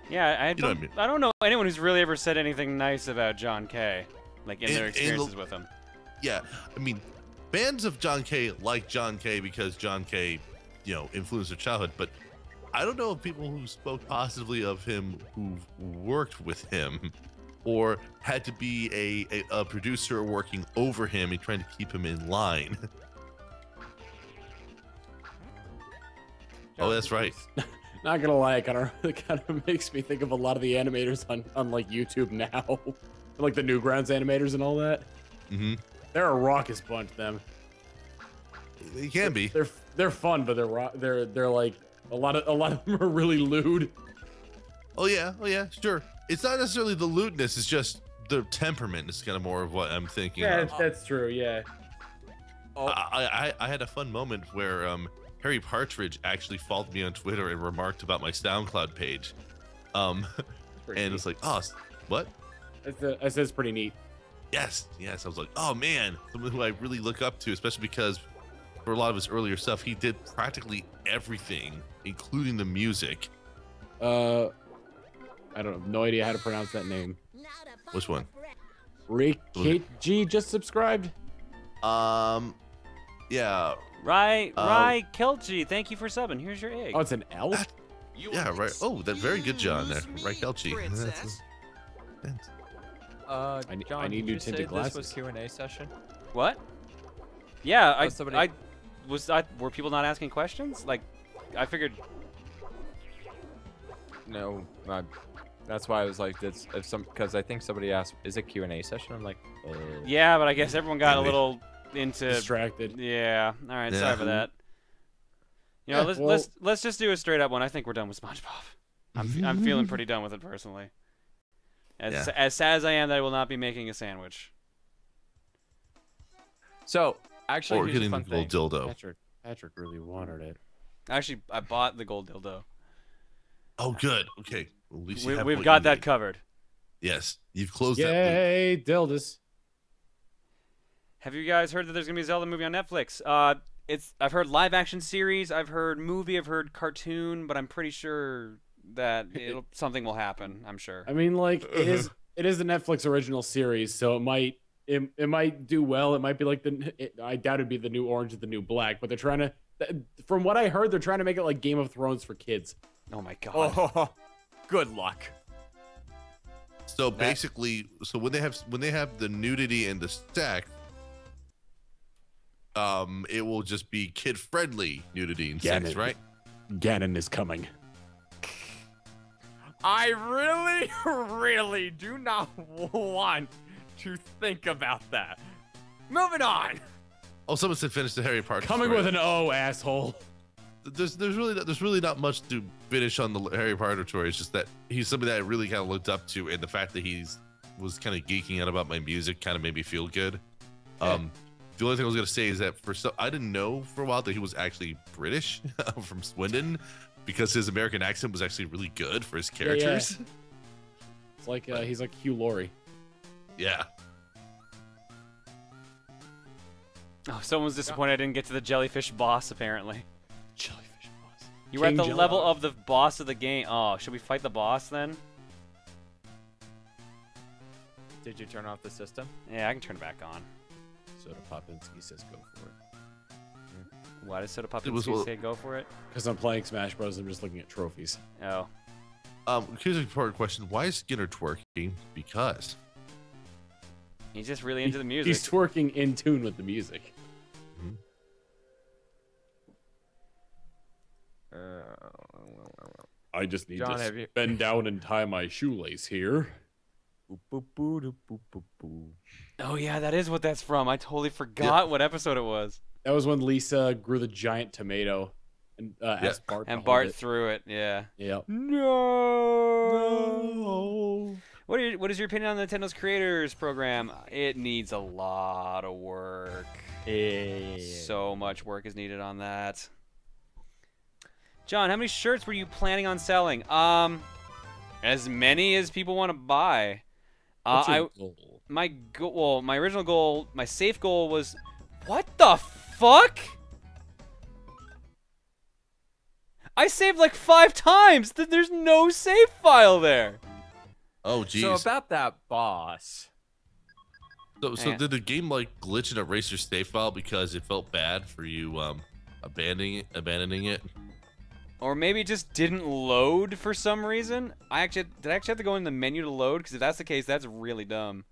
Yeah, I You know don't, what I mean. I don't know anyone who's really ever said anything nice about John K. Like in their And- and experiences with him. Yeah, I mean, fans of John K like John K because John K, you know, influenced their childhood, but I don't know of people who spoke positively of him who've worked with him or had to be a producer working over him and trying to keep him in line. Oh, that's right. Not gonna lie, it kind of makes me think of a lot of the animators on like YouTube now, like the Newgrounds animators and all that. Mm-hmm. They're a raucous bunch. Them. They can be. They're fun, but they're like a lot of them are really lewd. Oh yeah, sure. It's not necessarily the lewdness; it's just the temperament. Is kind of more of what I'm thinking. of. That's true. Yeah. I had a fun moment where Harry Partridge actually followed me on Twitter and remarked about my SoundCloud page, and it's like, oh, what? I said it's pretty neat. Yes. I was like, oh man, someone who I really look up to, especially because for a lot of his earlier stuff, he did practically everything, including the music. I don't know. No idea how to pronounce that name. Which one? Rick G just subscribed. Yeah. Right, Kelchi, thank you for subbing. Here's your egg. Oh, it's an L. Yeah, right. Oh, that very good, John. There, right, Kelchi. John, I need did new you say tinted this was glasses. Q&A session? What? Yeah, Oh, were people not asking questions? Like, I figured. No, that's why I was like, because I think somebody asked, is it Q&A session? I'm like, Yeah, but I guess everyone got a Maybe. little into. Distracted. Yeah. All right. Yeah. Sorry for that. You know, Yeah, let's just do a straight up one. I think we're done with SpongeBob. I'm feeling pretty done with it personally. As sad as I am that I will not be making a sandwich. So, actually, Or here's a getting the fun thing. gold dildo. Patrick really wanted it. Actually, I bought the gold dildo. Oh, good. Okay. Well, at least you have We've what got you that need. covered. Yes, you've closed that loop. Yay, dildos. Have you guys heard that there's gonna be a Zelda movie on Netflix? I've heard live action series, I've heard movie, I've heard cartoon, but I'm pretty sure that something will happen. I'm sure. I mean, like it is the Netflix original series, so it might do well. It might be like I doubt it'd be the new Orange is the New Black, but they're trying to. From what I heard, they're trying to make it like Game of Thrones for kids. Oh my god. Oh, good luck. So basically, so when they have the nudity and the sex, it will just be kid-friendly nudity and sex, right? Ganon is coming. I really do not want to think about that. Moving on. Oh, someone said finish the Harry Potter. Coming story. with an O, asshole. There's really not much to finish on the Harry Potter story. It's just that he's somebody that I really kind of looked up to, and the fact that was kind of geeking out about my music kind of made me feel good. Yeah. The only thing I was gonna say is that I didn't know for a while that he was actually British from Swindon, because his American accent was actually really good for his characters. Yeah. It's like he's like Hugh Laurie. Yeah. Oh, someone's disappointed I didn't get to the jellyfish boss, apparently. Jellyfish boss. You were at King the Jello. level of the boss of the game. Oh, should we fight the boss then? Did you turn off the system? Yeah, I can turn it back on. Soda Popinski says go for it. Why does Soda It was- Popinski say go for it? Because I'm playing Smash Bros. I'm just looking at trophies. Oh. Here's a important question: why is Skinner twerking? Because He's just really into the music. He's twerking in tune with the music. I just need John, to have you- bend down and tie my shoelace here. Oh, yeah, that is what that's from. I totally forgot what episode it was. That was when Lisa grew the giant tomato and asked Bart to And hold Bart it. threw it, yeah. Yep. No. What is your opinion on Nintendo's Creators program? It needs a lot of work. So much work is needed on that. John, how many shirts were you planning on selling? As many as people want to buy. What's your goal? My original goal, my safe goal was, what the fuck? I saved like 5 times. There's no save file there. oh geez. So about that boss. So Yeah. did the game like glitch and erase your save file because it felt bad for you abandoning it? Or maybe it just didn't load for some reason. Did I actually have to go in the menu to load? Because if that's the case, that's really dumb.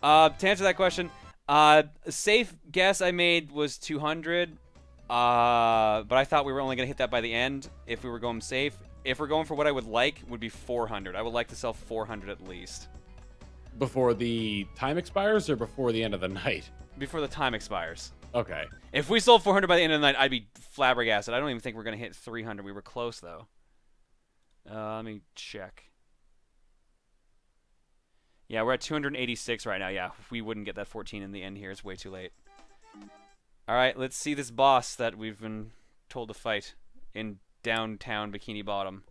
To answer that question, a safe guess I made was 200. But I thought we were only gonna hit that by the end if we were going safe. If we're going for what I would like, would be 400. I would like to sell 400 at least Before the time expires or before the end of the night? before the time expires. Okay. If we sold 400 by the end of the night, I'd be flabbergasted. I don't even think we're gonna hit 300. We were close though. Let me check. Yeah, we're at 286 right now. Yeah, we wouldn't get that 14 in the end here. It's way too late. All right, let's see this boss that we've been told to fight in downtown Bikini Bottom.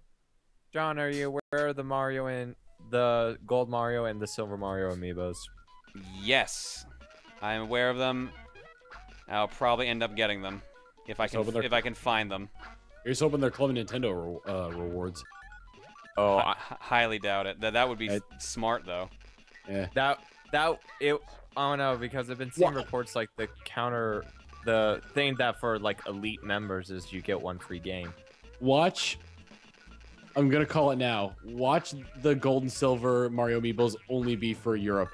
John, are you aware of the Mario and the Gold Mario and the Silver Mario amiibos? Yes, I'm aware of them. I'll probably end up getting them if I can find them. Here's hoping they're Club Nintendo rewards. Oh, Highly doubt it. That would be smart though. Yeah. I don't know, because I've been seeing reports like the thing that for like elite members is you get 1 free game. Watch. I'm gonna call it now. Watch the Gold and Silver Mario Amiibos only be for Europe.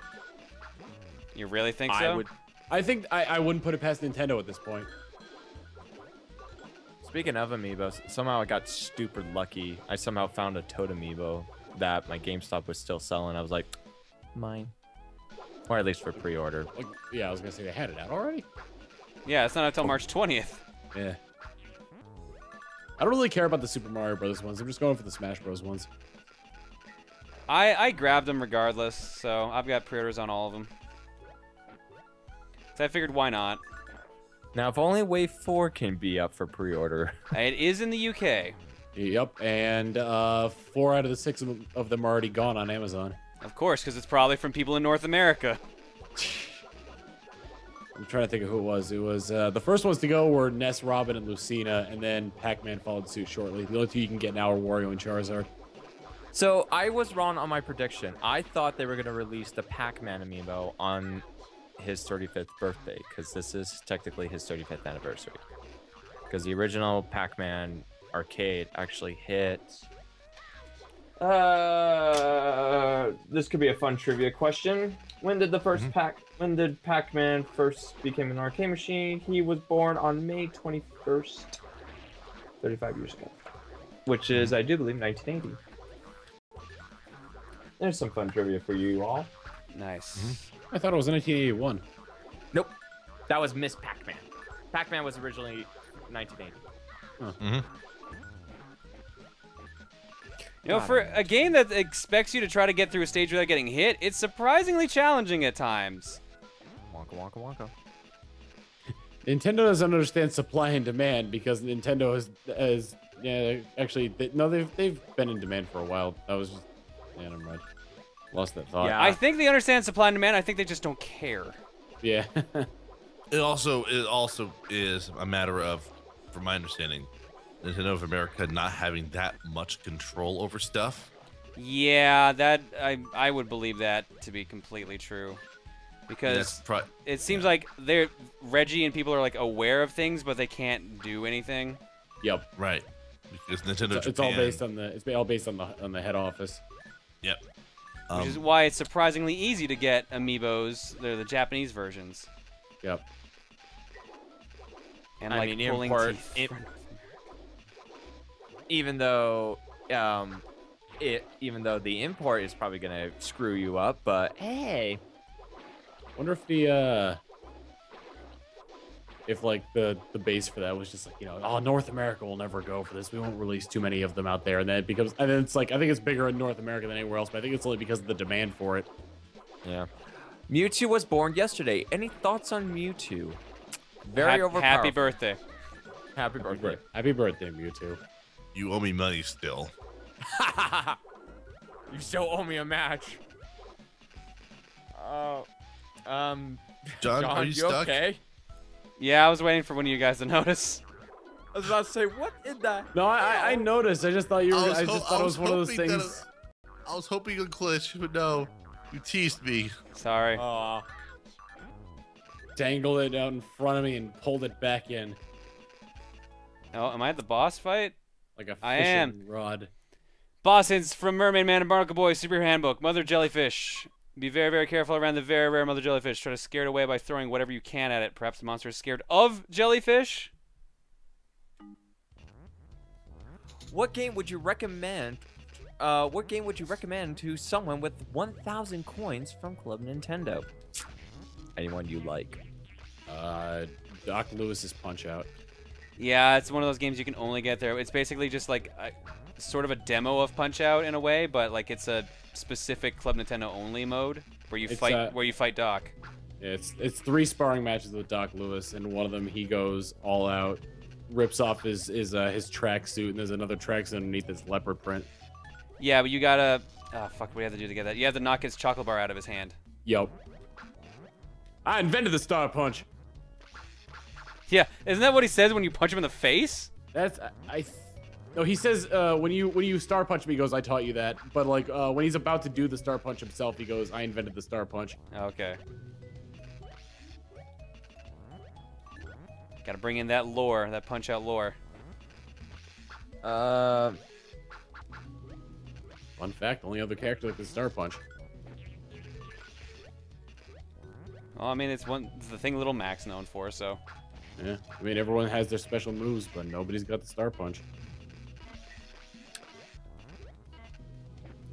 You really think so? I think I wouldn't put it past Nintendo at this point. Speaking of amiibos, somehow I got stupid lucky. I somehow found a Toad amiibo that my GameStop was still selling. I was like, mine. Or at least for pre-order. Like, yeah, I was gonna say they had it out already. Yeah, it's not until March 20th. Yeah. I don't really care about the Super Mario Brothers ones. I'm just going for the Smash Bros ones. I grabbed them regardless, so I've got pre-orders on all of them. So I figured, why not? Now, if only Wave 4 can be up for pre-order. It is in the UK. Yep, and 4 out of the 6 of them are already gone on Amazon. Of course, because it's probably from people in North America. I'm trying to think of who it was. It was the first ones to go were Ness, Robin, and Lucina, and then Pac-Man followed suit shortly. The only 2 you can get now are Wario and Charizard. So I was wrong on my prediction. I thought they were going to release the Pac-Man amiibo on his 35th birthday, because this is technically his 35th anniversary. Because the original Pac-Man arcade actually hit This could be a fun trivia question. When did When did Pac-Man first become an arcade machine? He was born on May 21st, 35 years ago, which is, I do believe, 1980. There's some fun trivia for you all. Nice. I thought it was 1981. Nope, that was Miss Pac-Man. Pac-Man was originally 1980. Huh. You know, for a game that expects you to try to get through a stage without getting hit, it's surprisingly challenging at times. Wonka, wonka, wonka. Nintendo doesn't understand supply and demand because Nintendo has actually they've been in demand for a while. That was just never mind. Lost that thought. Yeah. I think they understand supply and demand. I think they just don't care. Yeah. It also is a matter of, from my understanding, Nintendo of America not having that much control over stuff. Yeah, that I would believe that to be completely true, because it seems like Reggie and people are like aware of things, but they can't do anything. Yep. Right. Because Nintendo It's all based on the head office. Yep. Which is why it's surprisingly easy to get amiibos. They're the Japanese versions. Yep. And I mean, import, even though the import is probably gonna screw you up, but hey, Wonder if the base for that was just like, North America will never go for this. We won't release too many of them out there, and then it's like I think it's bigger in North America than anywhere else, but I think it's only because of the demand for it. yeah. Mewtwo was born yesterday. Any thoughts on Mewtwo? Very overpowered. Happy birthday. Happy birthday. Happy birthday, Mewtwo. You owe me money still. You still owe me a match. John, are you stuck? Okay? Yeah, I was waiting for one of you guys to notice. I was about to say, what in the? No, I noticed. I just thought you were. I just thought it was one of those things. I was hoping a glitch, but no, you teased me. Sorry. Dangled it out in front of me and pulled it back in. Oh, am I at the boss fight? Like a I am. fishing rod. Boss hints from Mermaid Man and Barnacle Boy Superhero Handbook. Mother Jellyfish. Be very, very careful around the very rare mother jellyfish. Try to scare it away by throwing whatever you can at it. Perhaps the monster is scared of jellyfish? What game would you recommend? What game would you recommend to someone with 1,000 coins from Club Nintendo? Anyone you like? Doc Lewis's Punch Out. Yeah, it's one of those games you can only get there. It's basically just like sort of a demo of Punch Out in a way, but like it's a specific Club Nintendo only mode where you fight Doc. Yeah, it's 3 sparring matches with Doc Lewis, and one of them he goes all out, rips off his tracksuit, and there's another tracksuit underneath this leopard print. Yeah, but you gotta what do you have to do to get that? You have to knock his chocolate bar out of his hand. Yep. I invented the Star Punch. Yeah, isn't that what he says when you punch him in the face? No, he says when you Star Punch me, he goes, I taught you that. But like when he's about to do the Star Punch himself, he goes, I invented the Star Punch. Okay. Gotta bring in that lore, that Punch Out lore. Fun fact, only other character with the Star Punch. Well, I mean, it's the thing Little Mac's known for, so. Yeah, I mean, everyone has their special moves, but nobody's got the Star Punch.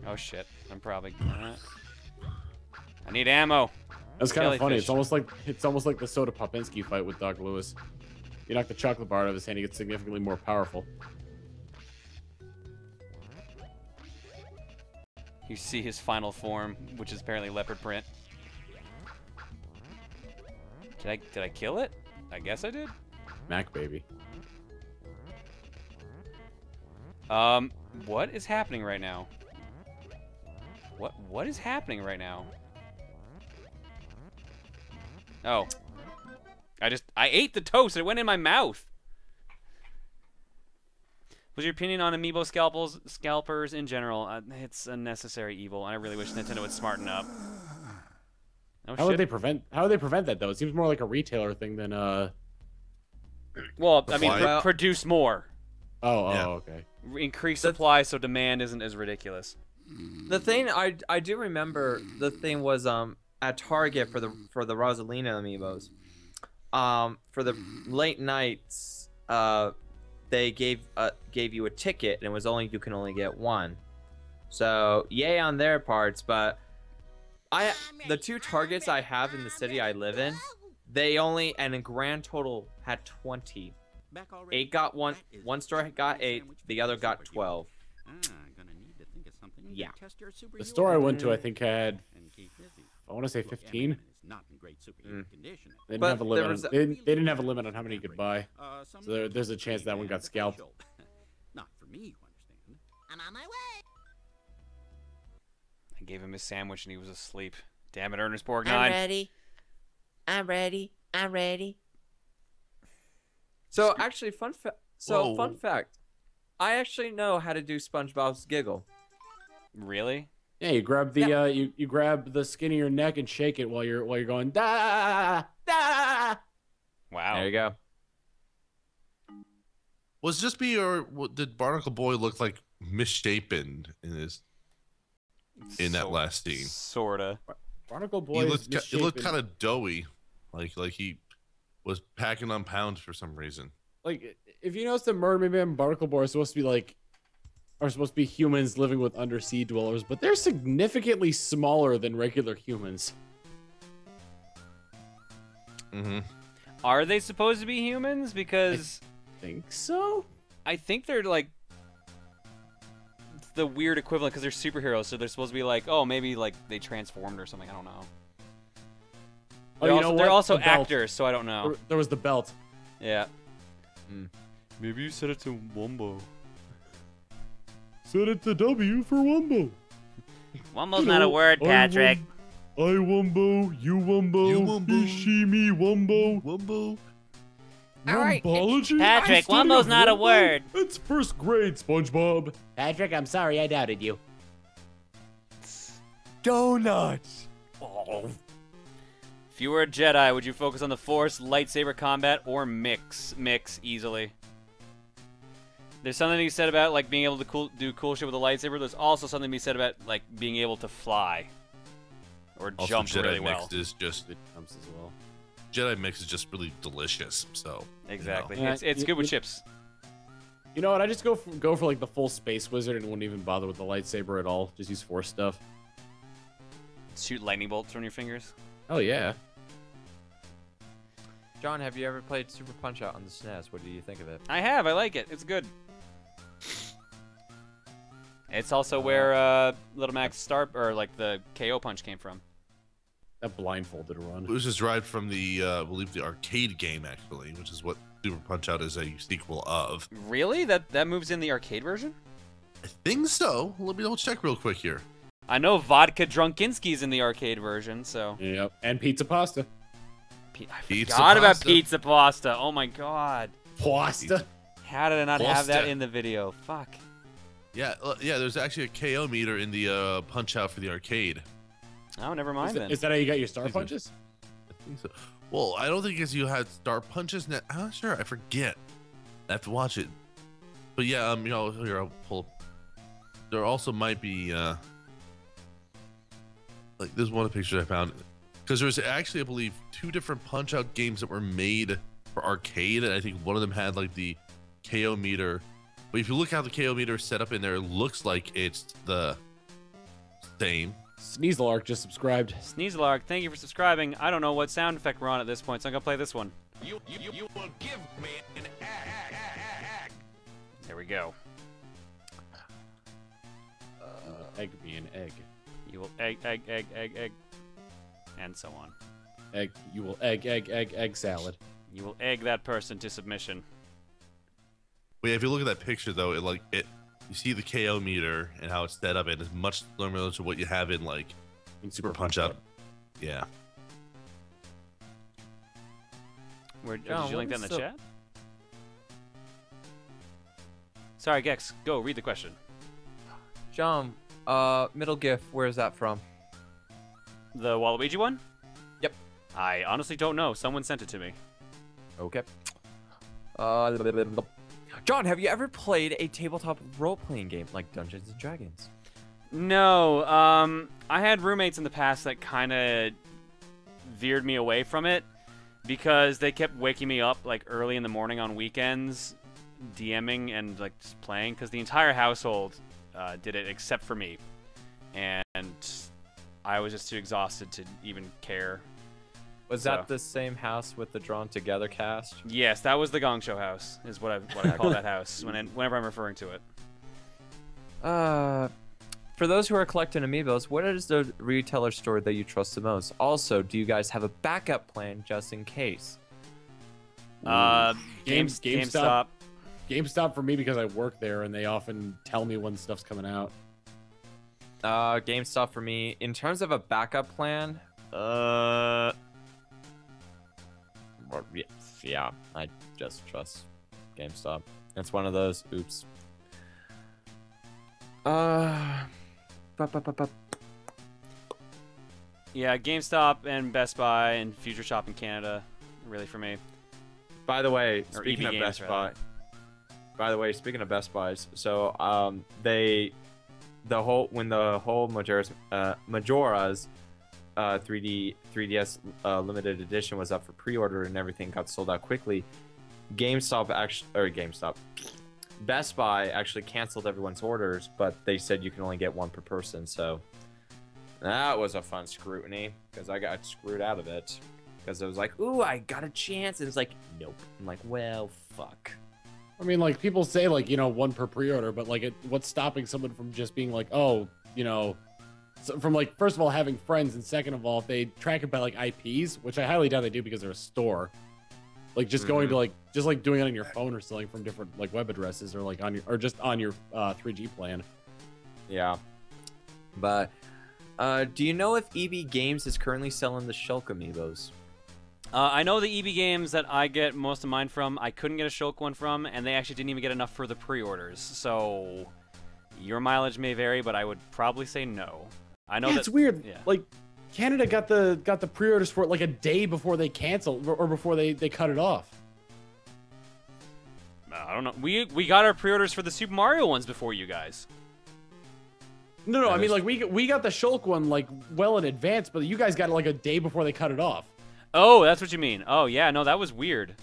Oh shit! I'm probably. I need ammo. That's kind of funny. Jellyfish. It's almost like the Soda Popinski fight with Doc Lewis. You knock the chocolate bar out of his hand, he gets significantly more powerful. You see his final form, which is apparently leopard print. Did I kill it? I guess I did. Mac baby. What is happening right now? What is happening right now? Oh. I ate the toast. It went in my mouth. What's your opinion on amiibo scalpers in general? It's a necessary evil, and I really wish Nintendo would smarten up. Oh, how would they prevent that though? It seems more like a retailer thing than Well, I mean, produce more. Oh, Yeah. okay. Increase supply so demand isn't as ridiculous. The thing I do remember, the thing was at Target for the Rosalina amiibos. For the late nights, they gave you a ticket, and it was you can only get one. So yay on their parts, but the 2 Targets I have in the city I live in, they only and in grand total had 20. 8 got one store got 8, the other got 12. Yeah. The store I went to, I think, had, I want to say 15. They didn't have a limit. They didn't have a limit on how many you could buy. So there's a chance that one got scalped. Not for me, you understand. I'm on my way. I gave him his sandwich and he was asleep. Damn it, Ernest Borgnine. I'm ready. I'm ready. I'm ready. So actually, fun fact, I actually know how to do SpongeBob's giggle. Really? Yeah, you grab the you grab the skin of your neck and shake it while you're going da da. Wow. There you go. Was just me, or did Barnacle Boy look like misshapen in that last scene? Sorta. Barnacle Boy. He looked kind of doughy, like he was packing on pounds for some reason. Like, if you notice, the Mermaid and Barnacle Boy are supposed to be humans living with undersea dwellers, but they're significantly smaller than regular humans. Mm-hmm. Are they supposed to be humans? Because I think so. I think they're like the weird equivalent because they're superheroes, so they're supposed to be like, oh, maybe like they transformed or something. I don't know. They're also actors, so I don't know. There was the belt. Yeah. Maybe you set it to Wumbo. Set it to W for Wumbo. Wumbo's not a word, Patrick. I Wumbo, you Wumbo, You Wumbo. he, she, me, Wumbo. Wumbo. All right, Numbology? Patrick, The study Wumbo's of not a Wumbo? word. It's first grade, SpongeBob. Patrick, I'm sorry I doubted you. Donuts. If you were a Jedi, would you focus on the Force, lightsaber combat, or mix easily? There's something to be said about like being able to do cool shit with a lightsaber. There's also something to be said about like being able to fly or Also, jump Jedi really mix well. is just It comes as well. Jedi mix is just really delicious. So Exactly. you know. It's good with chips. You know what? I just go for like the full Space Wizard and wouldn't even bother with the lightsaber at all. Just use Force stuff. Shoot lightning bolts from your fingers. Oh yeah. John, have you ever played Super Punch Out on the SNES? What do you think of it? I have. I like it. It's good. It's also where Little Mac's the KO punch came from. That blindfolded It run. was just right from the I believe the arcade game actually, which is what Super Punch Out is a sequel of. Really? That moves in the arcade version? I think so. Let me double check real quick here. I know Vodka Drunkinski's in the arcade version, so. Yep. And pizza pasta. I Pizza forgot about pasta. pizza pasta. Oh my god. Pasta. How did I not have that Pasta. in the video? Fuck. Yeah, there's actually a KO meter in the Punch Out for the arcade. Oh, never mind then. Is that how you got your star punches? I think so. Well, I don't think you had star punches. I'm not sure. I forget. I have to watch it. But yeah, here I'll pull. There also might be like there's one of the pictures I found because there's actually I believe 2 different Punch Out games that were made for arcade, and I think one of them had like the KO meter. But if you look how the KO meter is set up in there, it looks like it's the same. Sneaselark just subscribed. Sneezelark, thank you for subscribing. I don't know what sound effect we're on at this point, so I'm gonna play this one. You will give me an egg. There we go. Egg being egg. You will egg, and so on. Egg. You will egg salad. You will egg that person to submission. But yeah, if you look at that picture though, you see the KO meter and how it's set up, and it's much similar to what you have in like In Super Punch Out. Yeah. Did John, you link that what in is the chat? Sorry, Gex. Go read the question. John, middle GIF, where is that from? The Waluigi one? Yep. I honestly don't know. Someone sent it to me. Okay. John, have you ever played a tabletop role-playing game like Dungeons and Dragons? No, I had roommates in the past that kind of veered me away from it because they kept waking me up like early in the morning on weekends, DMing and like just playing because the entire household did it except for me, and I was just too exhausted to even care. Was that the same house with the Drawn Together cast? Yes, that was the Gong Show house, is what I call that house whenever I'm referring to it. For those who are collecting amiibos, what is the retailer store that you trust the most? Also, do you guys have a backup plan just in case? GameStop. GameStop for me because I work there and they often tell me when stuff's coming out. GameStop for me. In terms of a backup plan, yeah, I just trust GameStop. It's one of those. Oops. Yeah, GameStop and Best Buy and Future Shop in Canada, really for me. By the way, Or speaking EB of Games, Best rather. Buy. By the way, speaking of Best Buys, so when the whole Majora's 3DS limited edition was up for pre-order and everything got sold out quickly, Best Buy actually canceled everyone's orders, but they said you can only get one per person. So that was a fun scrutiny because I got screwed out of it because I was like, "Ooh, I got a chance," and it's like, "Nope." I'm like, "Well, fuck." I mean, like, people say, like, you know, one per pre-order, but, like, what's stopping someone from just being like, oh, you know, from, like, first of all, having friends, and second of all, if they track it by, like, IPs, which I highly doubt they do because they're a store, like, just going to, like, just, like, doing it on your phone or something from different, like, web addresses or, like, on your, or just on your 3G plan. Yeah. But, do you know if EB Games is currently selling the Shulk amiibos? I know the EB Games that I get most of mine from, I couldn't get a Shulk one from, and they actually didn't even get enough for the pre-orders. So your mileage may vary, but I would probably say no. I know it's weird. Yeah. Like, Canada got the pre-orders for it like a day before they canceled or before they cut it off. I don't know. We got our pre-orders for the Super Mario ones before you guys. No, I mean, like, we got the Shulk one like well in advance, but you guys got it like a day before they cut it off. Oh, that's what you mean. Oh, yeah, no, that was weird.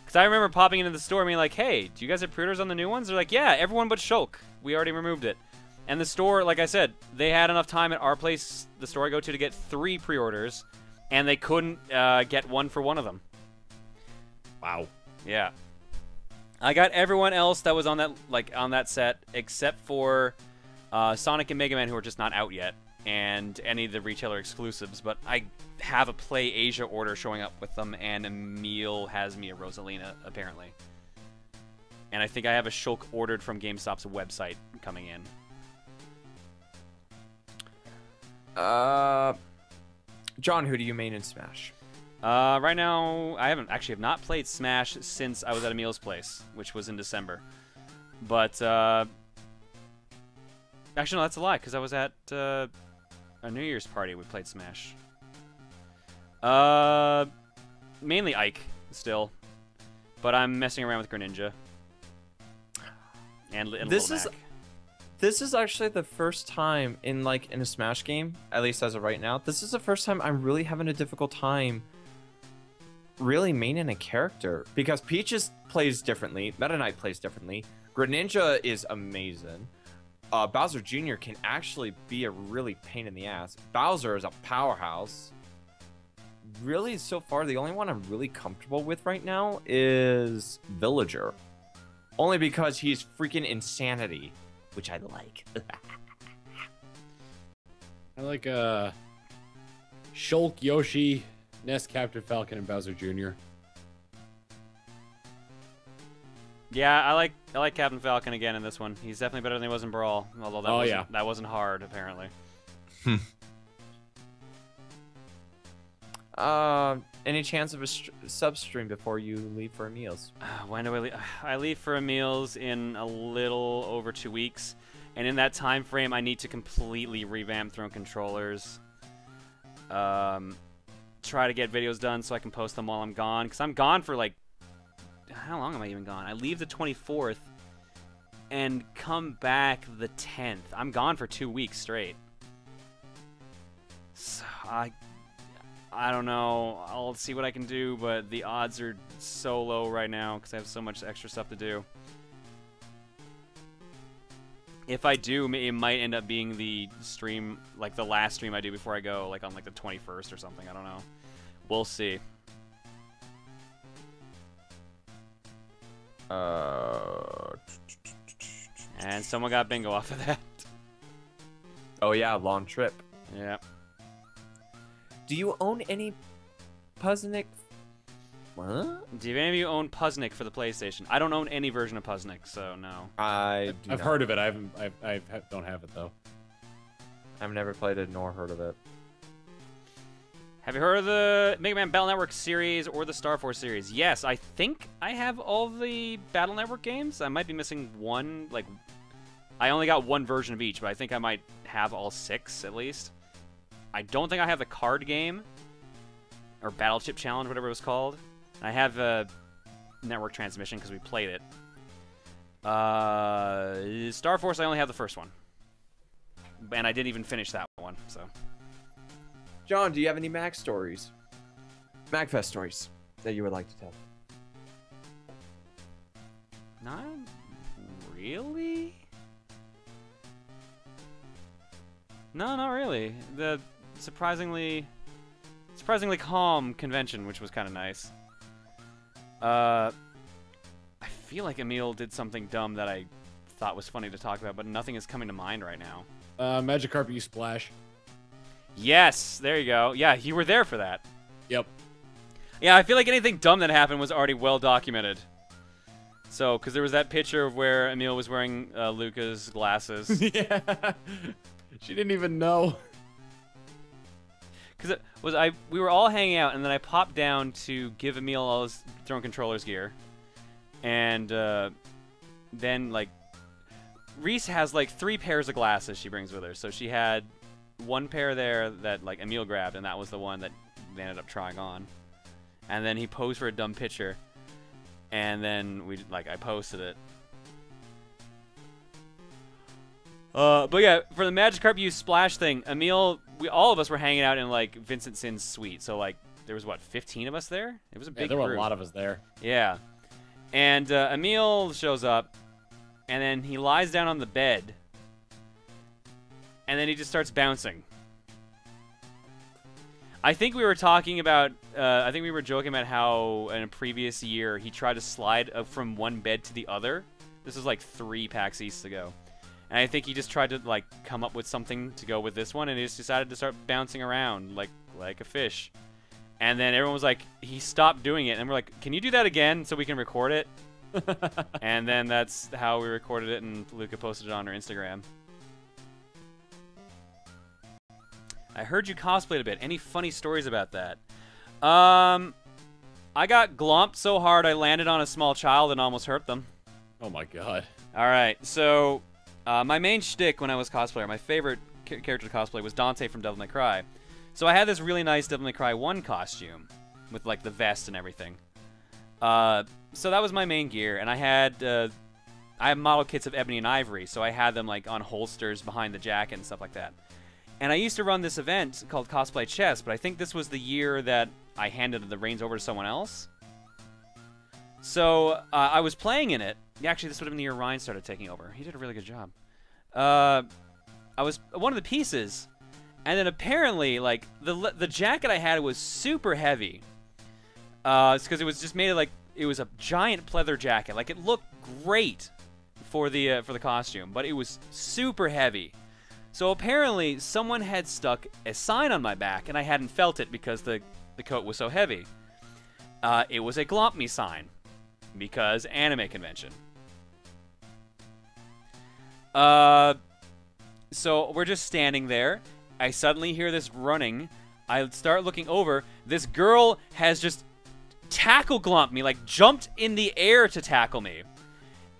Because I remember popping into the store and being like, hey, do you guys have pre-orders on the new ones? They're like, yeah, everyone but Shulk. We already removed it. And the store, like I said, they had enough time at our place, the store I go to get 3 pre-orders, and they couldn't get one for one of them. Wow. Yeah. I got everyone else that was on that set, except for Sonic and Mega Man, who are just not out yet, and any of the retailer exclusives, but I have a Play Asia order showing up with them, and Emil has me a Rosalina, apparently. And I think I have a Shulk ordered from GameStop's website coming in. John, who do you main in Smash? Right now, I have not played Smash since I was at Emil's place, which was in December. But, actually, no, that's a lie, because I was at a New Year's party. We played Smash. Mainly Ike, still. But I'm messing around with Greninja. And This Little Mac. This is actually the first time in a Smash game, at least as of right now, this is the first time I'm really having a difficult time really maining a character. Because Peaches plays differently, Meta Knight plays differently, Greninja is amazing. Bowser Jr. can actually be a really pain in the ass. Bowser is a powerhouse. Really, so far, the only one I'm really comfortable with right now is Villager. Only because he's freaking insanity, which I like. I like Shulk, Yoshi, Ness, Captain Falcon, and Bowser Jr. Yeah, I like Captain Falcon again in this one. He's definitely better than he was in Brawl, although that wasn't hard, apparently. Any chance of a sub stream before you leave for meals? When do I leave? I leave for meals in a little over 2 weeks, and in that time frame, I need to completely revamp Throne controllers. Try to get videos done so I can post them while I'm gone, because I'm gone for like how long am I even gone? I leave the 24th and come back the 10th. I'm gone for 2 weeks straight. So I don't know. I'll see what I can do, but the odds are so low right now because I have so much extra stuff to do. If I do, it might end up being the stream, like the last stream I do before I go, like on like the 21st or something. I don't know. We'll see. And someone got bingo off of that. Oh yeah, long trip. Yeah. Do you own any Puzznic? What? Do any of you own Puzznic for the PlayStation? I don't own any version of Puzznic, so no. I've heard of it. I don't have it though. I've never played it nor heard of it. Have you heard of the Mega Man Battle Network series or the Star Force series? Yes, I think I have all the Battle Network games. I might be missing one. Like, I only got one version of each, but I think I might have all 6 at least. I don't think I have the card game or Battleship Challenge, whatever it was called. I have a network transmission because we played it. Star Force, I only have the first one. And I didn't even finish that one, so. John, do you have any Mag stories? MagFest stories that you would like to tell? Not really. No, not really. The surprisingly calm convention, which was kind of nice. I feel like Emil did something dumb that I thought was funny to talk about, but nothing is coming to mind right now. Magikarp you splash. Yes, there you go. Yeah, you were there for that. Yep. Yeah, I feel like anything dumb that happened was already well documented. So, because there was that picture of where Emil was wearing Luca's glasses. Yeah. She didn't even know. Because we were all hanging out, and then I popped down to give Emil all his Throne Controllers gear. And then, like, Reese has, like, 3 pairs of glasses she brings with her. So she had one pair there that, like, Emil grabbed, and that was the one that they ended up trying on. And then he posed for a dumb picture. And then, I posted it. But yeah, for the Magikarp use splash thing, Emil, all of us were hanging out in, like, Vincent Sin's suite. So, like, there was, what, 15 of us there? It was a big there were group. a lot of us there. Yeah. And Emil shows up, and then he lies down on the bed, and then he just starts bouncing. I think we were talking about, I think we were joking about how in a previous year he tried to slide from one bed to the other. This was like 3 PAX Easts ago. And I think he just tried to, like, come up with something to go with this one, and he just decided to start bouncing around like a fish. And then everyone was like, he stopped doing it, and we're like, can you do that again so we can record it? And then that's how we recorded it, and Luca posted it on her Instagram. I heard you cosplayed a bit. Any funny stories about that? I got glomped so hard I landed on a small child and almost hurt them. Oh my god. Alright, so my main shtick when I was cosplayer, my favorite character to cosplay was Dante from Devil May Cry. So I had this really nice Devil May Cry 1 costume with, like, the vest and everything. So that was my main gear, and I had model kits of Ebony and Ivory, so I had them, like, on holsters behind the jacket and stuff like that. And I used to run this event called Cosplay Chess, but I think this was the year that I handed the reins over to someone else. So I was playing in it. Actually, this would have been the year Ryan started taking over. He did a really good job. I was one of the pieces, and then apparently, like, the jacket I had was super heavy. It's because it was just made of, like, it was a giant pleather jacket. Like, it looked great for the costume, but it was super heavy. So apparently, someone had stuck a sign on my back, and I hadn't felt it because the coat was so heavy. It was a Glomp Me sign, because anime convention. So we're just standing there. I suddenly hear this running. I start looking over. This girl has just tackle glomped me, like jumped in the air to tackle me.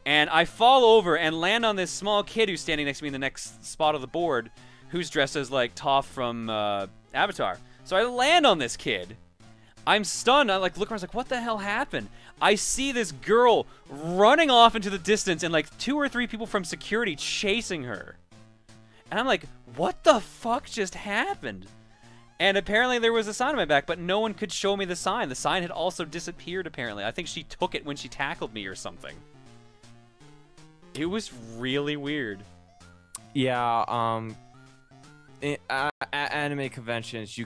And I fall over and land on this small kid who's standing next to me in the next spot of the board, who's dressed as, like, Toph from Avatar. So I land on this kid. I'm stunned. I like look around. I was like, what the hell happened? I see this girl running off into the distance and like 2 or 3 people from security chasing her. And I'm like, what the fuck just happened? And apparently there was a sign on my back, but no one could show me the sign. The sign had also disappeared, apparently. I think she took it when she tackled me or something. It was really weird. Yeah, at anime conventions,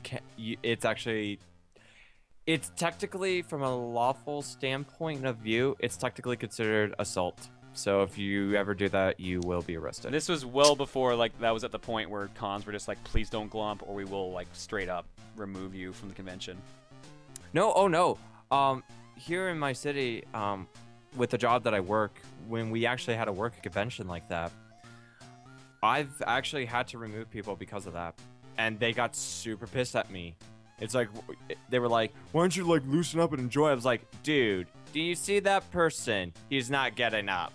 it's technically, from a lawful standpoint of view, it's technically considered assault. So if you ever do that, you will be arrested. This was well before, like, that was at the point where cons were just like, please don't glump or we will, like, straight up remove you from the convention. No, oh no. Here in my city, with the job that I work, when we actually had to work a convention like that, I've actually had to remove people because of that. And they got super pissed at me. It's like, they were like, why don't you, like, loosen up and enjoy? I was like, dude, do you see that person? He's not getting up.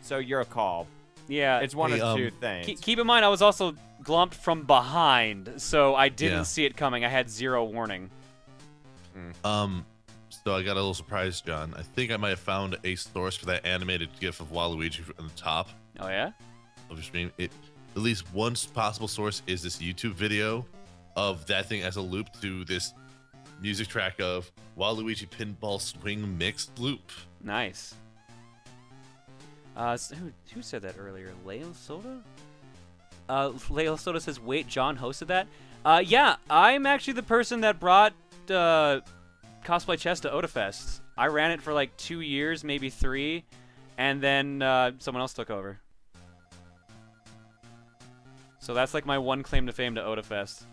So you're a call. Yeah. It's one of 2 things. Keep in mind, I was also glumped from behind, so I didn't see it coming. I had 0 warning. So I got a little surprised, John. I think I might have found a source for that animated GIF of Waluigi on the top Oh, yeah? of your stream. At least one possible source is this YouTube video of that thing as a loop to this music track of Waluigi Pinball Swing mixed loop. Nice. Who said that earlier? Leo Soda? Leo Soda says, wait, John hosted that? Yeah, I'm actually the person that brought Cosplay Chess to Odafest. I ran it for like 2 years, maybe 3, and then someone else took over. So that's like my one claim to fame to Odafest.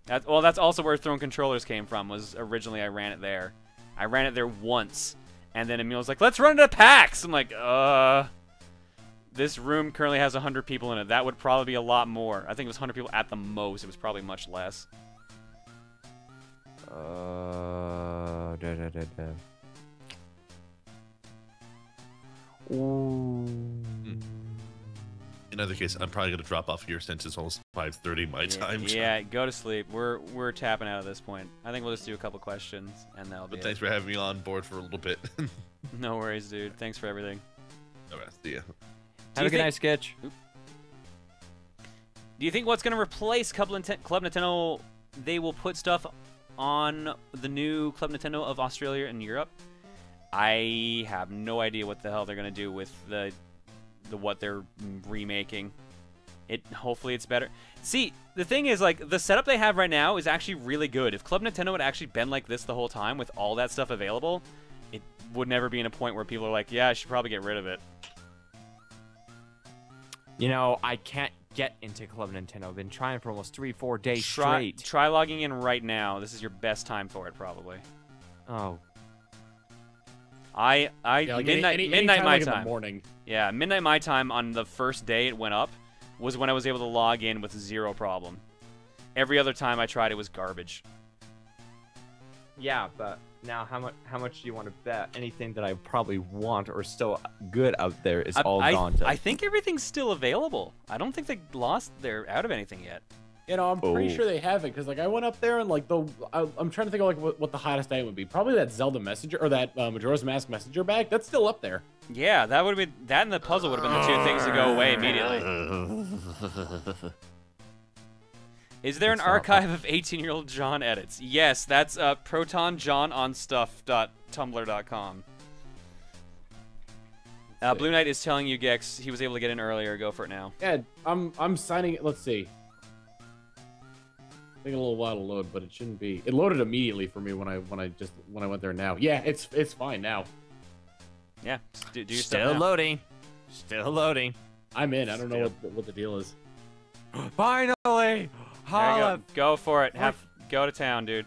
That's also where Throne Controllers came from, was originally I ran it there. I ran it there once, and then Emil was like, let's run it at PAX! I'm like, this room currently has 100 people in it. That would probably be a lot more. I think it was 100 people at the most. It was probably much less. Ooh. In other case, I'm probably gonna drop off here since it's almost 5:30 my time. Yeah, go to sleep. We're tapping out at this point. I think we'll just do a couple questions and that'll be But thanks for having me on board for a little bit. No worries, dude. Thanks for everything. All right, see ya. Have a good night, Sketch. Do you think what's gonna replace Club Nintendo? They will put stuff on the new Club Nintendo of Australia and Europe. I have no idea what the hell they're gonna do with the what they're remaking. Hopefully it's better. See, the thing is, like, the setup they have right now is actually really good. If Club Nintendo had actually been like this the whole time with all that stuff available, it would never be in a point where people are like, yeah, I should probably get rid of it. You know, I can't get into Club Nintendo. I've been trying for almost 3-4 days straight. Try logging in right now. This is your best time for it, probably. Oh. Yeah, like midnight my like in the time. morning. Yeah, midnight my time on the first day it went up was when I was able to log in with 0 problem. Every other time I tried, it was garbage. Yeah, but now how much do you want to bet? Anything that I probably want or still good out there is all gone. I think everything's still available. I don't think they're out of anything yet. You know, I'm pretty sure they have it, because like I went up there and like I'm trying to think of like what the hottest item would be. Probably that Zelda Messenger or that Majora's Mask Messenger bag. That's still up there. Yeah, that would have been that, and the puzzle would have been the 2 things to go away immediately. Is there an archive of 18-year-old John edits? Yes, that's ProtonJonsOnStuff.tumblr.com. Blue Knight is telling you, Gex, he was able to get in earlier. Go for it now. Yeah, I'm signing. Let's see. Taking a little while to load, but it shouldn't be. It loaded immediately for me when I went there now. Yeah, it's fine now. Yeah, do your stuff Still now. loading. Still loading. I'm in. I don't know what the deal is. Finally! There you Holla! go for it. Go to town, dude.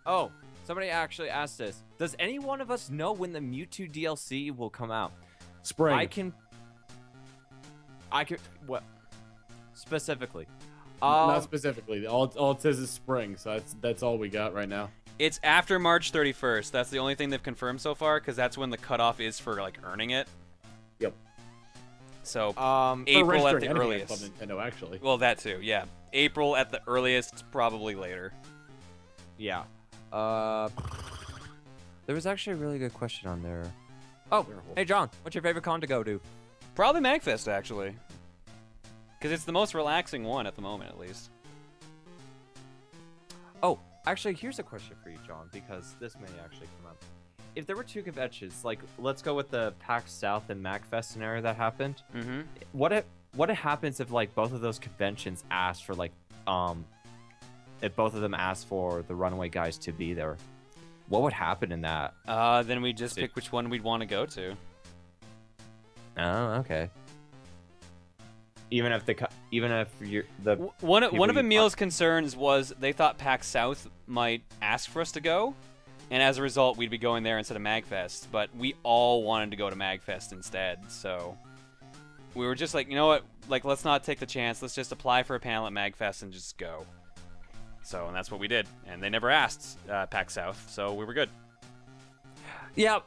Oh, somebody actually asked this. Does any one of us know when the Mewtwo DLC will come out? Spring. I can. What? Specifically. Not specifically. All it says is spring, so that's all we got right now. It's after March 31st. That's the only thing they've confirmed so far, because that's when the cutoff is for like earning it. Yep. So For April at registering the anything earliest. at Club Nintendo, actually. Well, that too. Yeah, April at the earliest, probably later. Yeah. There was actually a really good question on there. Oh, hey John, what's your favorite con to go to? Probably Magfest, actually. Because it's the most relaxing one at the moment, at least. Oh, actually, here's a question for you, John, because this may actually come up. If there were two conventions, like, let's go with the PAX South and MagFest scenario that happened. Mm-hmm. What happens if, like, both of those conventions asked for, like, if both of them asked for the Runaway Guys to be there? What would happen in that? Then we just pick which one we'd want to go to. Oh, okay. Even if you're the one of Emil's concerns was they thought PAX South might ask for us to go, and as a result, we'd be going there instead of Magfest. But we all wanted to go to Magfest instead, so we were just like, you know what? Like, let's not take the chance. Let's just apply for a panel at Magfest and just go. So, and that's what we did. And they never asked PAX South, so we were good. Yeah.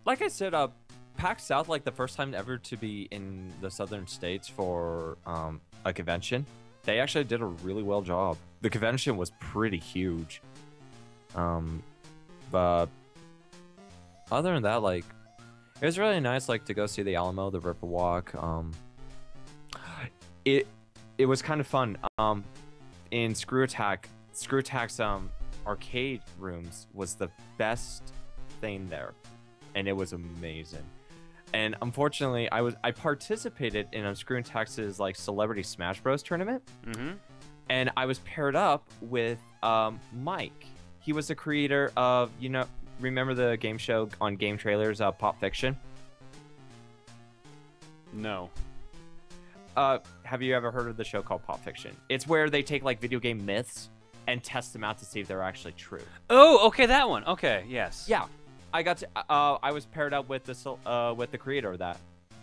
Like I said, PAX South, like the first time ever to be in the southern states for a convention, they actually did a really well job. The convention was pretty huge. But other than that, like, it was really nice, like, to go see the Alamo, the Riverwalk. It was kind of fun. In Screw Attack's arcade rooms was the best thing there, and it was amazing. And unfortunately, I participated in Screw Attack's like Celebrity Smash Bros tournament, and I was paired up with Mike. He was the creator of, remember the game show on Game Trailers, Pop Fiction? No. Have you ever heard of the show called Pop Fiction? It's where they take like video game myths and test them out to see if they're actually true. Oh, okay, that one. Okay, yes. Yeah, I got to. I was paired up with the creator of that.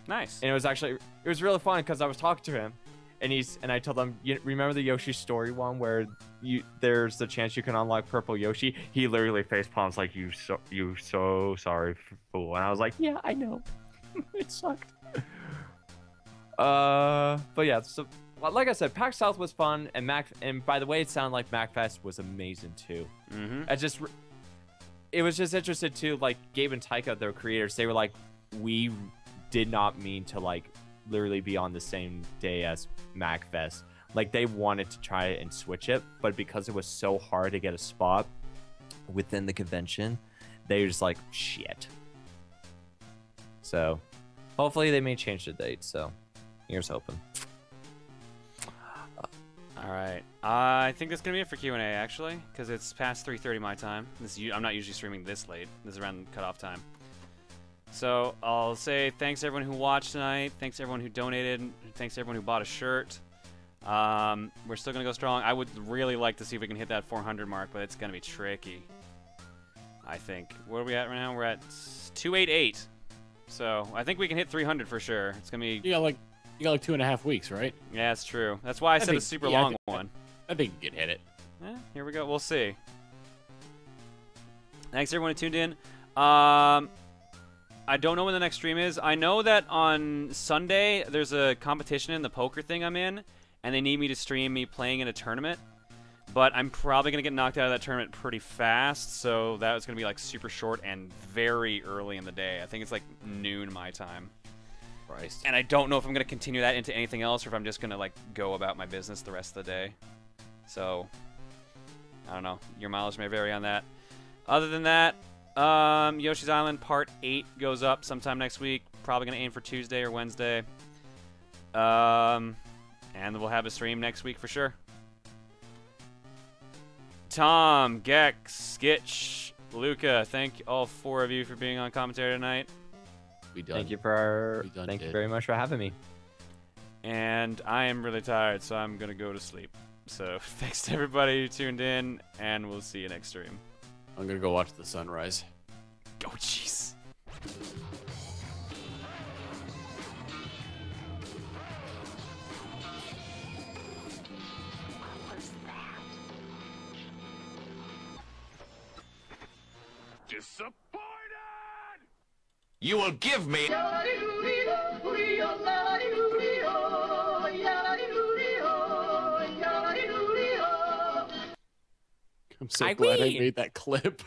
Nice. And it was really fun because I was talking to him, and I told him, you remember the Yoshi story one where there's the chance you can unlock purple Yoshi? He literally face palms like, you so sorry, fool. And I was like, yeah, I know. It sucked. But yeah, so like I said, PAX South was fun, and by the way, it sounded like MagFest was amazing too. It was just interesting too. Like Gabe and Taika, their creators, they were like, we did not mean to like literally be on the same day as MagFest. Like they wanted to try and switch it, but because it was so hard to get a spot within the convention, they were just like, shit. So hopefully they may change the date. So here's hoping. All right. I think that's gonna be it for Q&A actually, because it's past 3:30 my time. I'm not usually streaming this late. This is around cutoff time. So I'll say thanks to everyone who watched tonight. Thanks to everyone who donated. Thanks to everyone who bought a shirt. We're still gonna go strong. I would really like to see if we can hit that 400 mark, but it's gonna be tricky. I think. Where are we at right now? We're at 288. So I think we can hit 300 for sure. It's gonna be. You got like 2.5 weeks, right? Yeah, it's true. That's why I said a super long one. I think you can hit it. Yeah, here we go. We'll see. Thanks everyone who tuned in. I don't know when the next stream is. I know that on Sunday there's a competition in the poker thing I'm in, and they need me to stream me playing in a tournament. But I'm probably going to get knocked out of that tournament pretty fast, so that was going to be like super short and very early in the day. I think it's like noon my time. Christ. And I don't know if I'm going to continue that into anything else or if I'm just going to like go about my business the rest of the day. So, I don't know. Your mileage may vary on that. Other than that, Yoshi's Island Part 8 goes up sometime next week. Probably going to aim for Tuesday or Wednesday. And we'll have a stream next week for sure. Tom, Gex, Skitch, Luca, thank all 4 of you for being on commentary tonight. Thank you very much for having me. And I am really tired, so I'm going to go to sleep. So thanks to everybody who tuned in, and we'll see you next stream. I'm going to go watch the sunrise. Oh, jeez. Disappointed! You will give me. I'm so I glad I win. made that clip.